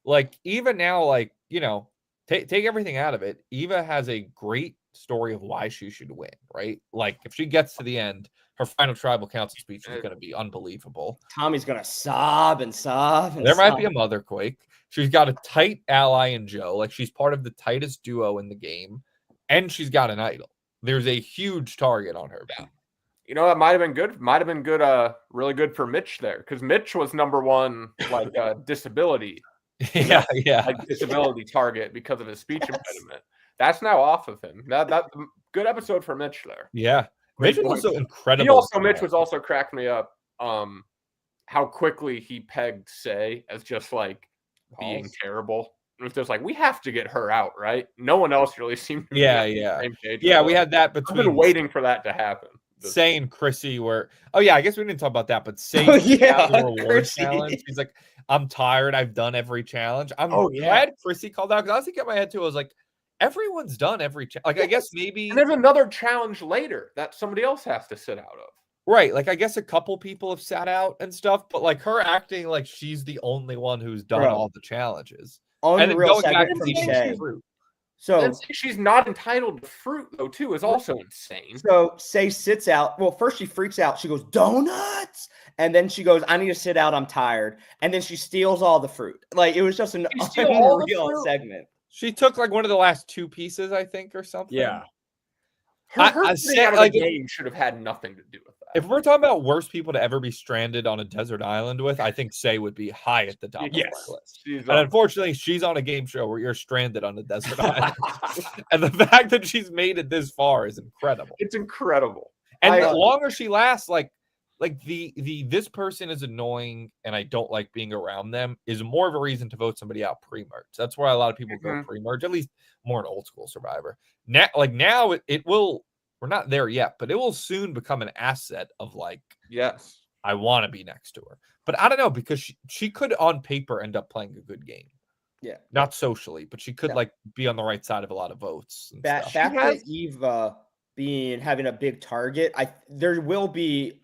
Like Eva now, like, you know, take everything out of it. Eva has a great story of why she should win, right? Like if she gets to the end, her final tribal council speech is going to be unbelievable.
Tommy's going to sob and sob.
There might be a mother quake. She's got a tight ally in Joe. Like she's part of the tightest duo in the game, and she's got an idol. There's a huge target on her back.
You know, that might have been good. Might have been good. Really good for Mitch there because Mitch was #1 like disability.
Like
disability target because of his speech impediment. That's now off of him. That good episode for Mitch there.
Yeah, Mitch was also incredible.
Mitch was also cracking me up. How quickly he pegged Say as just like being terrible. It was just like, we have to get her out, right? No one else really seemed to be on the same page.
Yeah, we had that
between. I've been waiting for that to happen.
Say and Chrissy were. Oh yeah, I guess we didn't talk about that, but Say
the
reward challenge. She's like, I'm tired. I've done every challenge. I'm glad Chrissy called out because I was thinking in my head too. I was like, everyone's done every challenge. Like I guess maybe
and there's another challenge later that somebody else has to sit out of.
Right, like I guess a couple people have sat out and stuff, but like her acting like she's the only one who's done all the challenges.
Unreal segment from Say.
So she's not entitled to fruit though, too, is also insane.
So Say sits out. Well, first she freaks out. She goes, donuts. And then she goes, I need to sit out. I'm tired. And then she steals all the fruit. Like it was just an unreal segment.
She took like one of the last 2 pieces, I think, or something.
Yeah.
Her out of the game should have had nothing to do with that.
If we're talking about worst people to ever be stranded on a desert island with, I think Say would be high at the top of my list. And unfortunately, she's on a game show where you're stranded on a desert island. And the fact that she's made it this far is incredible.
It's incredible.
And the longer she lasts, like the this person is annoying and I don't like being around them is more of a reason to vote somebody out pre-merge. That's why a lot of people go pre-merge, at least more an old school Survivor. Now, it will. We're not there yet, but it will soon become an asset of like,
yes,
I want to be next to her. But I don't know because she could on paper end up playing a good game.
Yeah,
not socially, but she could like be on the right side of a lot of votes.
Back to Eva having a big target. There will be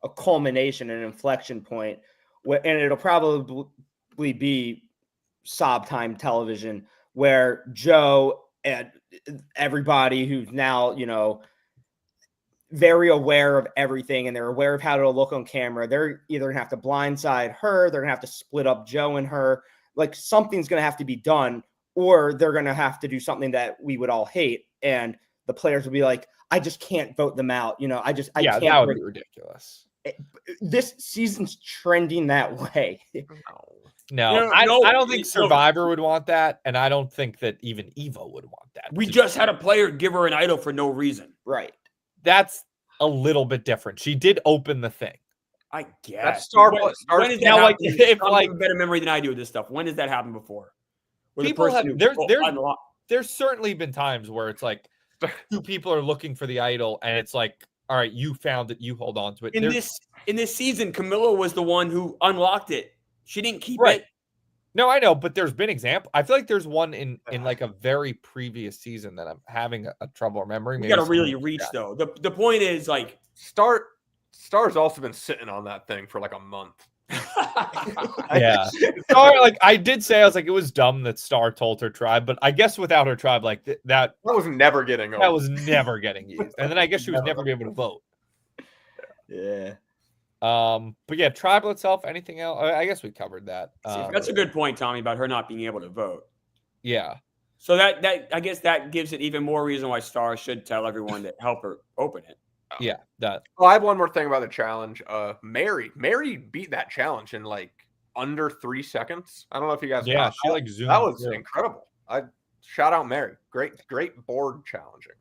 a culmination, an inflection point, and it'll probably be sob time television where Joe and everybody who's now, you know, very aware of everything, and they're aware of how to look on camera. They're either gonna have to blindside her, they're gonna have to split up Joe and her. Like something's gonna have to be done, or they're gonna have to do something that we would all hate, and the players will be like, I just can't vote them out. I
yeah,
can't.
that would be ridiculous.
This season's trending that way.
No, I don't think Survivor would want that, and I don't think that even Evo would want that.
We just had a player give her an idol for no reason.
Right.
That's a little bit different. She did open the thing.
I guess.
That's Star.
When is that
now, like,
happen?
if,
I
like-
have a better memory than I do with this stuff. When does that happen before? Where the
People
person
have
who-
there's certainly been times where it's like two people are looking for the idol, and it's like, all right, you found it, you hold on to it.
in this season, Camilla was the one who unlocked it. She didn't keep it.
No, I know, but there's been example. I feel like there's one in like a very previous season that I'm having a trouble remembering.
We got to really reach though. The point is like
Star's also been sitting on that thing for like a month.
yeah. Star, like I did say, I was like, it was dumb that Star told her tribe, but I guess without her tribe, like that
was never getting
that was never getting used, and then I guess she was never be able to vote.
Yeah.
But yeah, tribal itself. Anything else? I guess we covered that.
that's a good point, Tommy, about her not being able to vote.
Yeah.
So that I guess that gives it even more reason why Star should tell everyone to help her open it.
Yeah. That.
Well, I have one more thing about the challenge. Mary beat that challenge in like under 3 seconds. I don't know if you guys.
Yeah, she like zoomed.
That was incredible. I shout out Mary. Great board challenging.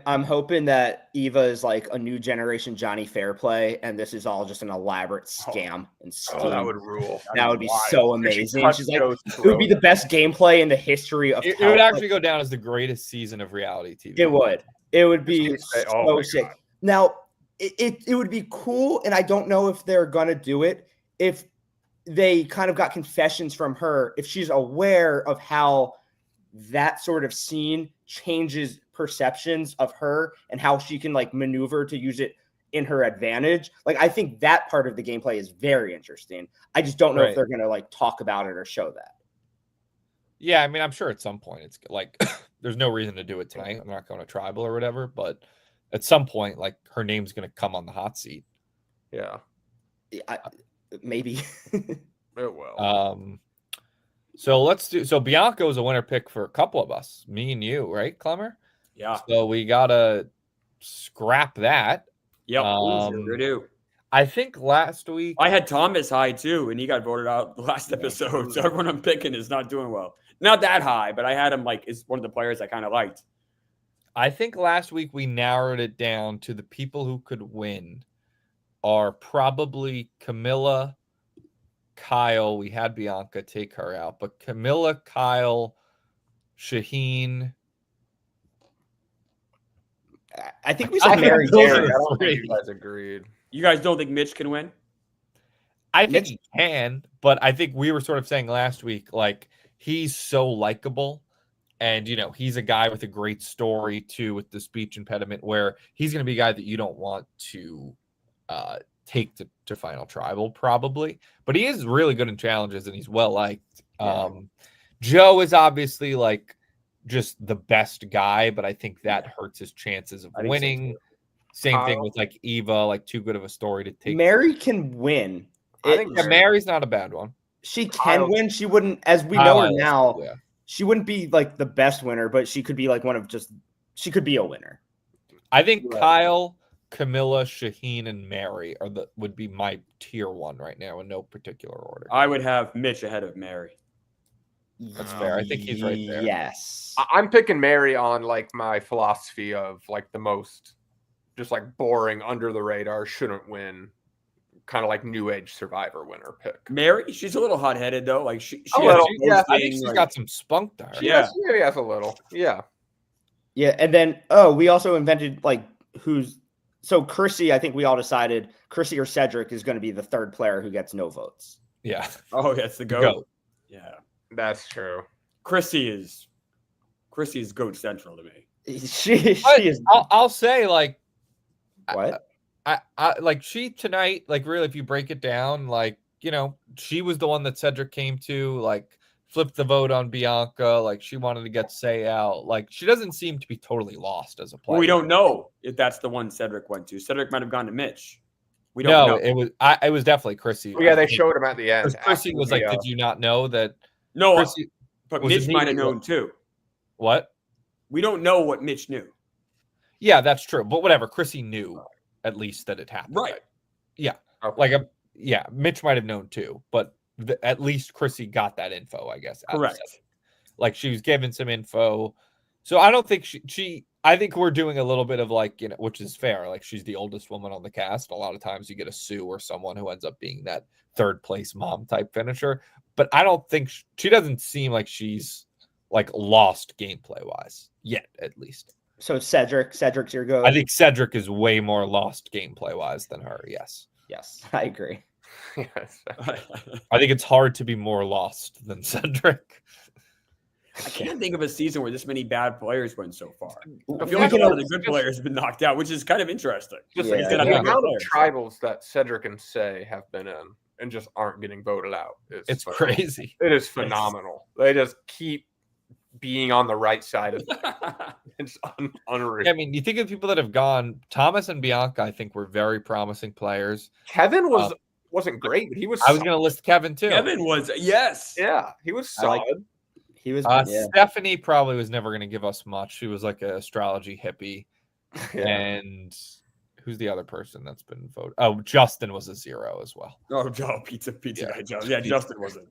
I'm hoping that Eva is like a new generation Johnny Fairplay, and this is all just an elaborate scam and scheme.
Oh, that would rule.
That would be so amazing. She's like,
Joe's
it would be the best gameplay in the history of.
It would actually go down as the greatest season of reality TV.
It would. It would be
Oh
so
my
sick.
God.
Now, it would be cool, and I don't know if they're gonna do it. If they kind of got confessions from her, if she's aware of how that sort of scene changes perceptions of her and how she can like maneuver to use it in her advantage. Like, I think that part of the gameplay is very interesting. I just don't know if they're gonna like talk about it or show that.
Yeah, I mean, I'm sure at some point it's like there's no reason to do it tonight. I'm not going to tribal or whatever, but at some point, like her name's going to come on the hot seat.
Yeah,
Maybe.
it will.
So Bianca was a winner pick for a couple of us, me and you, right, Clemmer?
Yeah.
So we gotta scrap that.
Yep. Sure do.
I think last week
I had Thomas high too, and he got voted out the last episode. So everyone I'm picking is not doing well. Not that high, but I had him like is one of the players I kind of liked.
I think last week we narrowed it down to the people who could win are probably Camilla, Kyle. We had Bianca, take her out, but Camilla, Kyle, Shaheen.
I think we said
I
Mary.
think those
Derek.
are
I don't
three.
think you guys agreed.
You guys don't think Mitch can win?
I think he can, but I think we were sort of saying last week, like, he's so likable. And, you know, he's a guy with a great story, too, with the speech impediment, where he's going to be a guy that you don't want to take to Final Tribal, probably. But he is really good in challenges, and he's well-liked.
Yeah.
Joe is obviously, like, just the best guy, but I think that hurts his chances of
I think so,
winning.
too.
Same thing with, like, Eva, like, too good of a story to take.
Mary can win.
I think
Yeah, Mary's not a bad one.
She can
Kyle-
win. She wouldn't, as we know her
Kyle,
now,
yeah.
she wouldn't be like the best winner, but she could be like she could be a winner.
I think
Right.
Kyle, Camilla, Shaheen, and Mary would be my tier one right now in no particular order.
I would have Mitch ahead of Mary.
That's fair. I think he's right there.
Yes.
I'm picking Mary on like my philosophy of like the most just like boring under the radar shouldn't win, kind of like new age Survivor winner pick.
Mary, she's a little hot headed though. Like she
A little,
has
yeah.
I think
thing,
she's
like-
got some spunk to her.
Yeah.
Maybe has a little. Yeah.
Yeah, and then we also invented like so Chrissy. I think we all decided Chrissy or Cedric is going to be the third player who gets no votes.
Yeah.
Oh, that's the goat.
Goat.
Yeah.
That's true.
Chrissy is goat central to me.
she
But
is
I'll say, like,
what?
I like she tonight, like, really, if you break it down, like, you know, she was the one that Cedric came to, like, flipped the vote on Bianca. Like she wanted to get Say out. Like she doesn't seem to be totally lost as a player.
Well, we don't know if that's the one Cedric went to. Cedric might have gone to Mitch. We don't
No,
know.
it was definitely Chrissy.
Oh, yeah,
I
they
think.
showed him at the end.
'Cause Chrissy
after
was
the,
like, "Did you not know that?"
No,
Chrissy,
but
was
Mitch
it
might have
me?
known too.
what?
We don't know what Mitch knew.
Yeah, that's true. But whatever, Chrissy knew at least that it happened.
Right.
Yeah.
Okay.
Like yeah, Mitch might have known too, but at least Chrissy got that info, I guess. out of
Correct.
Cedric. Like she was given some info. So I don't think she I think we're doing a little bit of like, which is fair. Like she's the oldest woman on the cast. A lot of times you get a Sue or someone who ends up being that third place mom type finisher. But I don't think she doesn't seem like she's like lost gameplay wise yet, at least.
So Cedric's your go.
I think Cedric is way more lost gameplay wise than her. Yes.
Yes, I agree.
Yes.
I think it's hard to be more lost than Cedric.
I can't think of a season where this many bad players went so far. I
We
feel like a
can-
lot of the good players have been knocked out, which is kind of interesting.
Just
Yeah.
the
Instead of
Yeah.
good
amount of
players.
tribals that Cedric and Say have been in and just aren't getting voted out.
It's
phenomenal.
crazy.
It is phenomenal. They just keep being on the right side of it. It's unreal.
I mean, you think of people that have gone. Thomas and Bianca, I think, were very promising players.
Kevin wasn't great, but he was.
I was going to list Kevin too.
Kevin was, yes.
Yeah, he was
I like-
solid.
He was
Stephanie probably was never going to give us much. She was like an astrology hippie.
Yeah.
And who's the other person that's been voted? Oh, Justin was a 0 as well.
Oh, Joe, pizza
Yeah.
guy, Joe. Yeah, Justin wasn't.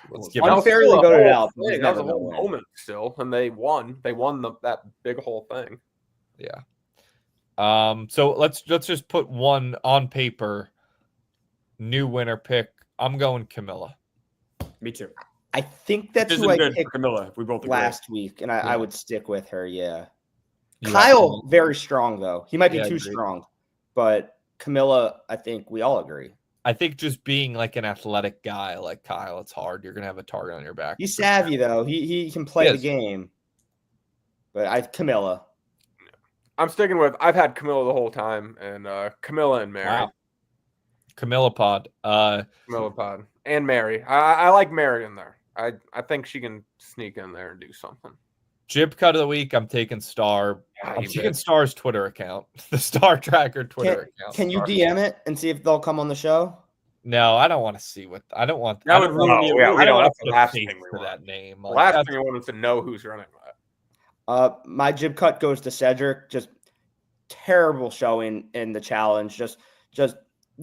Let's
Give
give
him-
him-
unfairly
Still a
voted
whole
out.
thing.
He's
That was
never
a whole
gonna win.
moment still, and they won. They won that big whole thing.
Yeah. So let's just put one on paper. New winner pick. I'm going Camilla.
Me too.
I think that's
This
who
is
I
good for
picked
Camilla. If we both agree.
last week, and I
Yeah.
would stick with her. Yeah,
You
Kyle very strong though. He might be
Yeah,
too
agreed.
strong, but Camilla, I think we all agree.
I think just being like an athletic guy like Kyle, it's hard. You're gonna have a target on your back.
He's savvy though. He can play the
Yes.
game. But Camilla.
I'm sticking with. I've had Camilla the whole time, and Camilla and Mary.
Wow. Camilla Pod.
Camilla Pod and Mary. I like Mary in there. I think she can sneak in there and do something.
Jib cut of the week. I'm taking Star.
Yeah,
I'm
you
taking
bet.
Star's Twitter account, the Star Tracker Twitter account.
Can you DM it and see if they'll come on the show?
No, I don't want to see what. I don't want.
That
I
would
don't
ruin
want-
the-
yeah,
I don't want
that's
to
the
put
last
face
thing we
to
want.
that name.
The
Like,
last
that's-
thing I want is to know who's running that.
My jib cut goes to Cedric. Just terrible showing in the challenge. Just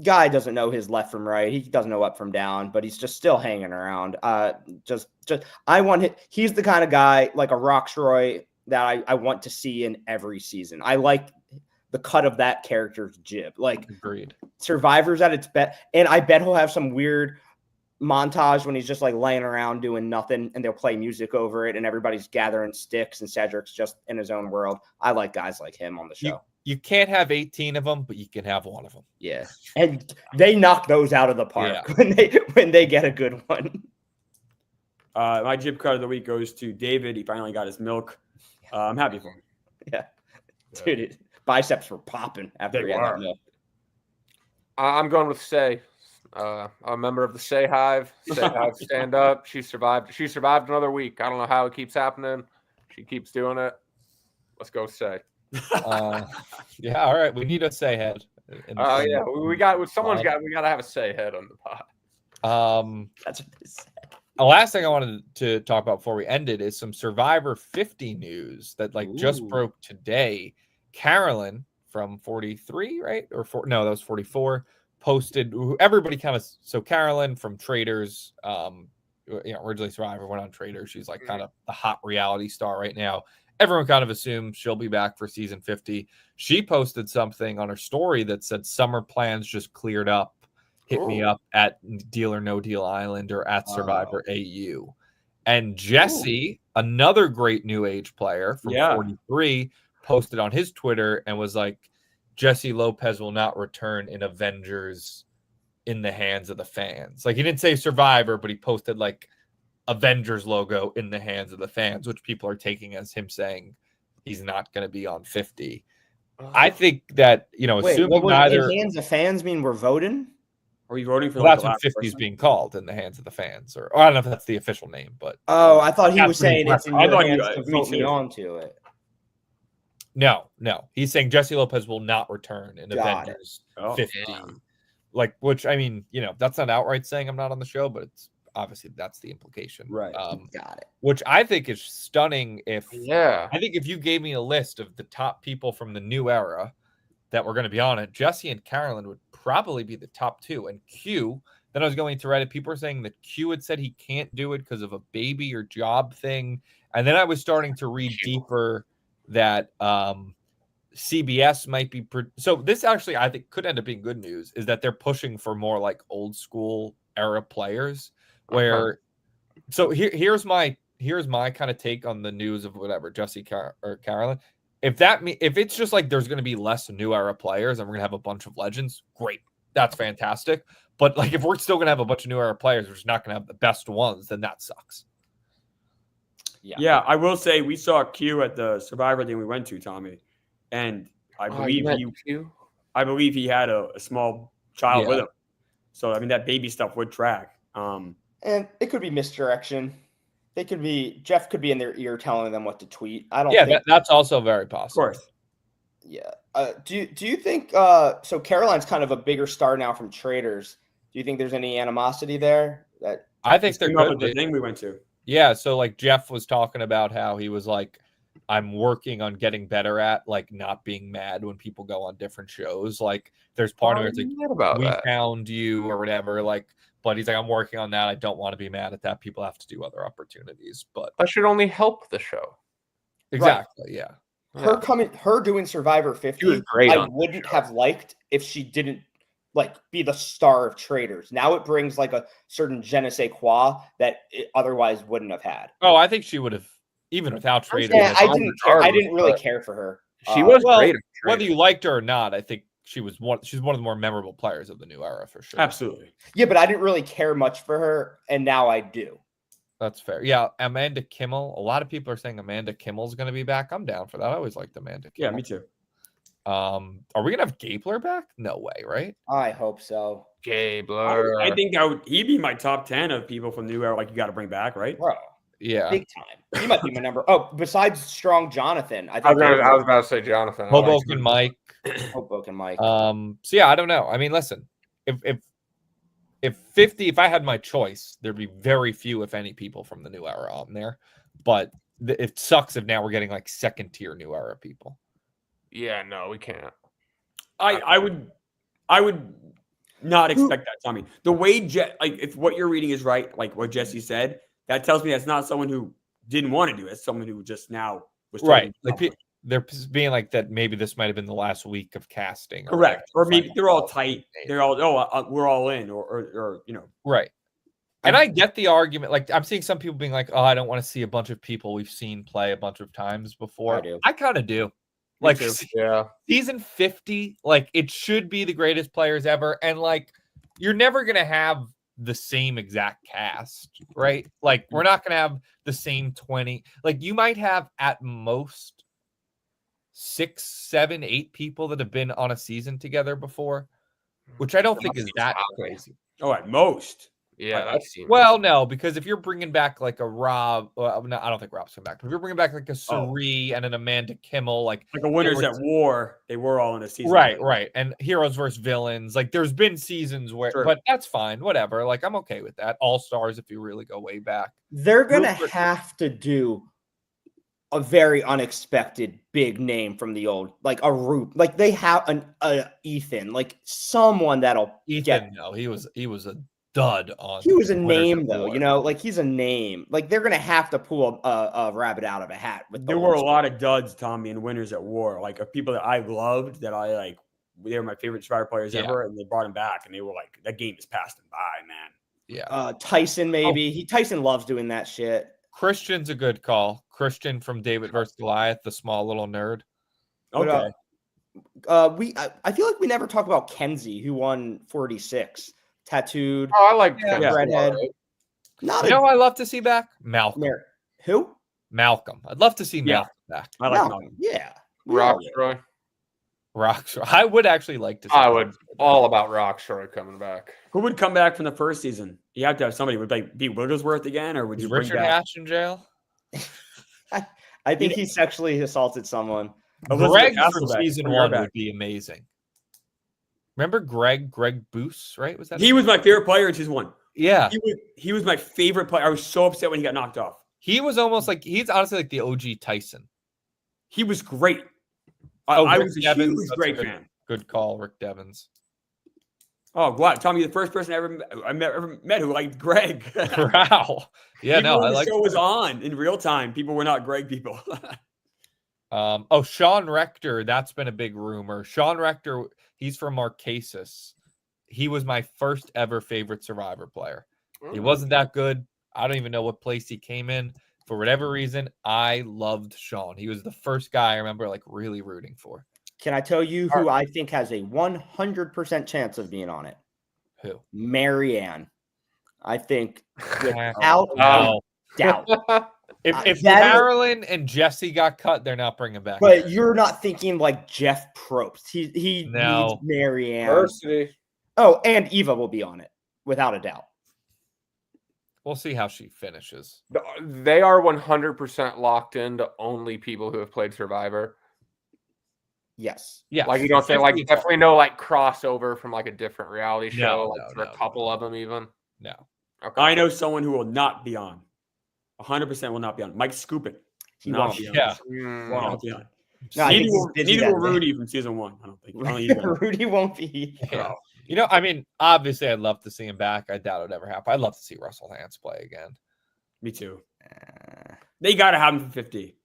guy doesn't know his left from right. He doesn't know up from down, but he's just still hanging around. Just I want him. He's the kind of guy like a Roxroy that I want to see in every season. I like the cut of that character's jib. Like
Agreed.
Survivor's at its best, and I bet he'll have some weird montage when he's just like laying around doing nothing, and they'll play music over it, and everybody's gathering sticks, and Cedric's just in his own world. I like guys like him on the show.
You can't have 18 of them, but you can have one of them.
Yeah, and they knock those out of the park
Yeah.
when they get a good one.
My jib cut of the week goes to David. He finally got his milk. I'm happy for him.
Yeah, dude, biceps were popping after
They
he had that
were.
milk.
I'm going with Say. I'm a member of the Say Hive. Say Hive, stand up. She survived. She survived another week. I don't know how it keeps happening. She keeps doing it. Let's go Say.
Yeah, all right. We need a say head.
Oh yeah, we got. Someone's got. We got to have a Say head on the pod.
That's what they said.
The last thing I wanted to talk about before we ended is some Survivor 50 news that just
Ooh.
broke today. Carolyn from 43, right? No, that was 44. Posted everybody kind of. So Carolyn from Traders, originally Survivor, went on Traders. She's like kind of the hot reality star right now. Everyone kind of assumes she'll be back for season 50. She posted something on her story that said summer plans just cleared up. Hit me up at Deal or No Deal Island or at Survivor AU. And Jesse, another great new age player from 43, posted on his Twitter and was like, Jesse Lopez will not return in Avengers in the hands of the fans. Like he didn't say Survivor, but he posted like Avengers logo in the hands of the fans, which people are taking as him saying he's not going to be on 50. I think that,
Wait,
assuming
what
neither
in hands of fans mean we're voting?
Are we voting for
Well,
like
that's
the
what
last
50 is
person?
being called in the hands of the fans, or I don't know if that's the official name, but
Oh, I thought he
That's
was
what he
saying it's in
I
your
thought you-
hands to
me
vote me
too.
on to it.
no. He's saying Jesse Lopez will not return in
Got it.
Avengers
Oh,
50.
damn.
Like, which I mean, that's not outright saying I'm not on the show, but it's obviously that's the implication.
Right.
Got it.
Which I think is stunning.
Yeah.
I think if you gave me a list of the top people from the new era that were going to be on it, Jesse and Carolyn would probably be the top two. And Q, then I was going to Reddit. People were saying that Q had said he can't do it because of a baby or job thing. And then I was starting to read deeper that CBS might be. So this actually, I think, could end up being good news, is that they're pushing for more like old school era players where. So here's my kind of take on the news of whatever Jesse or Carolyn. If it's just like there's going to be less new era players and we're going to have a bunch of legends, great, that's fantastic. But like if we're still going to have a bunch of new era players, we're just not going to have the best ones, then that sucks.
Yeah, I will say we saw Q at the Survivor thing we went to, Tommy, and I believe he had a small child with him. So I mean that baby stuff would track.
And it could be misdirection. Jeff could be in their ear telling them what to tweet. I don't think
that's also very possible.
Of course.
Yeah. Do you think so Caroline's kind of a bigger star now from Traders. Do you think there's any animosity there? That
I think there could be.
The thing we went to.
Yeah, so like Jeff was talking about how he was like, I'm working on getting better at like not being mad when people go on different shows. Like there's part of it like we found you or whatever, like, but he's like, I'm working on that. I don't want to be mad at that. People have to do other opportunities, but
that should only help the show.
Exactly.
Right. Yeah. Her doing Survivor 50,
was great
I wouldn't have liked if she didn't like be the star of Traders. Now it brings like a certain je ne sais quoi that it otherwise wouldn't have had.
Oh, I think she would have, even without Traders.
Yeah, I didn't care. I didn't really care for her.
She was great.
Whether you liked her or not, I think she's one of the more memorable players of the new era for sure.
Absolutely.
Yeah, but I didn't really care much for her, and now I do.
That's fair. Yeah, Amanda Kimmel. A lot of people are saying Amanda Kimmel's going to be back. I'm down for that. I always liked Amanda Kimmel.
Yeah, me too.
Are we gonna have Gabler back? No way, right?
I hope so.
Gabler.
I think he'd be my top 10 of people from the new era. Like you got to bring back, right?
Bro,
yeah,
big time. He might be my number. Oh, besides Strong Jonathan, I
was about to say Jonathan.
Hoboken Mike.
Hoboken Mike.
So yeah, I don't know. I mean, listen, if 50, if I had my choice, there'd be very few, if any, people from the new era on there. But it sucks if now we're getting like second tier new era people.
Yeah, no, we can't.
I would not expect that, Tommy. The way if what you're reading is right, like what Jesse said, that tells me that's not someone who didn't want to do it. It's someone who just now was
right. Like they're being like that. Maybe this might have been the last week of casting.
Correct. Or maybe they're all tight. They're all we're all in, or
right. And I get the argument. Like I'm seeing some people being like, "Oh, I don't want to see a bunch of people we've seen play a bunch of times before."
I do.
I kind of do. Like,
yeah,
season 50, like it should be the greatest players ever, and like you're never gonna have the same exact cast, right? Like we're not gonna have the same 20. Like you might have at most 6, 7, 8 people that have been on a season together before, which I don't think is that crazy.
Oh, at most.
Yeah, that's
no, because if you're bringing back like a Rob, no, I don't think Rob's coming back. But if you're bringing back like a Suri and an Amanda Kimmel, like
a Winners at War, they were all in a season,
right, and Heroes versus Villains. Like there's been seasons where, but that's fine, whatever. Like I'm okay with that. All Stars, if you really go way back,
they're gonna have to do a very unexpected big name from the old, like a Root, like they have an Ethan, like someone that'll
Ethan. No, he was a dud on.
He was a name though, like he's a name. Like they're gonna have to pull a rabbit out of a hat.
There were a lot of duds, Tommy, and Winners at War, like of people that I loved, that I like. They were my favorite Survivor players ever, and they brought him back, and they were like, that game is passed them by, man.
Yeah. Tyson, maybe Tyson loves doing that shit.
Christian's a good call. Christian from David versus Goliath, the small little nerd.
Okay.
I feel like we never talk about Kenzie, who won 46. Tattooed.
Oh, I like
redhead.
I love to see back Malcolm.
Who?
Malcolm. I'd love to see Malcolm back.
I like Malcolm.
Yeah.
Rockstroy.
Rockstar. I would actually like to see
I
that.
would all about Rockstar coming back.
Who would come back from the first season? You have to have somebody. Would like be Wigglesworth again, or would
Is
you bring
Richard
back
Hatch in jail?
I think he sexually assaulted someone.
Elizabeth
Greg from
Hasselbeck?
season
Bring her
1
back.
would be amazing. Remember Greg Boos, right? Was that
He
his
was
name?
my favorite player in season 1.
Yeah.
He was my favorite player. I was so upset when he got knocked off.
He was almost like he's honestly like the OG Tyson.
He was great.
Oh,
I
Rick
was a
Devens,
huge
that's
great
good.
fan.
Good call, Rick Devens.
Oh, glad Tommy, the first person I ever met who liked Greg.
Wow. Yeah,
Even
no,
when
I
the
like.
show was on in real time, people were not Greg people.
Sean Rector, that's been a big rumor. Sean Rector, he's from Marquesas. He was my first ever favorite Survivor player. He wasn't that good. I don't even know what place he came in. For whatever reason, I loved Sean. He was the first guy I remember like really rooting for.
Can I tell you who I think has a 100% chance of being on it?
Who?
Marianne. I think without
No.
doubt.
If
that is-
Carolyn and Jesse got cut, they're not bringing back.
But you're not thinking like Jeff Probst. He
No.
needs Marianne.
Diversity.
Oh, and Eva will be on it, without a doubt.
We'll see how she finishes.
They are 100% locked into only people who have played Survivor.
Yes.
Yeah,
Like you don't say like
50
definitely no like crossover from like a different reality show.
No,
like
no,
for
no,
a couple of them even.
No.
Okay.
I know someone who will not be on. 100% will not be on. Mike Scoopin.
He
Not
won't.
be on.
Yeah.
Mm,
Will not be on.
No, I
Neither
think
will,
he's busy
neither
that
will
day.
Rudy from season 1. I don't think. I don't think he's gonna-
Rudy won't be.
Yeah. You know, I mean, obviously, I'd love to see him back. I doubt it'd ever happen. I'd love to see Russell Hance play again.
Me too. They got to have him for 50.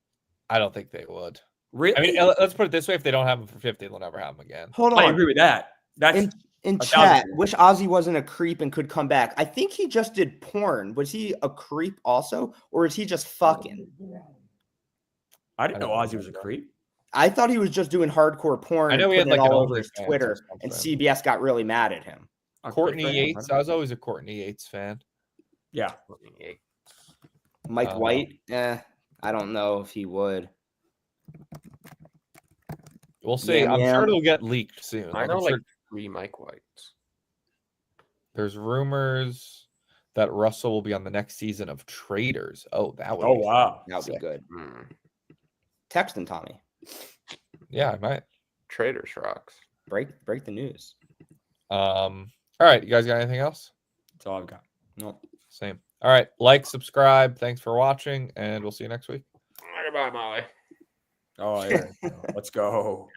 I don't think they would.
Really?
I mean, let's put it this way: if they don't have him for 50, they'll never have him again.
Hold
I
on.
agree with that. That's
In
1,000%.
chat, wish Ozzy wasn't a creep and could come back. I think he just did porn. Was he a creep also? Or is he just fucking?
I didn't know
I don't
Ozzy was a
know.
creep.
I thought he was just doing hardcore porn.
I know
and
he had,
putting it
like, an
all over his
OnlyFans or
Twitter, and
something.
CBS got really mad at him.
Courtney
Good for him.
Yates. I was always a Courtney Yates fan.
Yeah.
Mike White, I don't know if he would.
We'll see.
Yeah,
I'm
yeah.
sure it'll get leaked soon.
I
I'm
know
sure
like 3 Mike Whites.
there's rumors that Russell will be on the next season of Traders. Oh, that would.
Oh,
be
wow.
That would be
sick.
good.
Mm.
Text him, Tommy.
Yeah, I might.
Traders rocks.
Break the news.
All right, you guys got anything else?
That's all I've got.
No.
Same. All right, like, subscribe. Thanks for watching, and we'll see you next week.
Goodbye, Molly.
Oh, yeah. Let's go.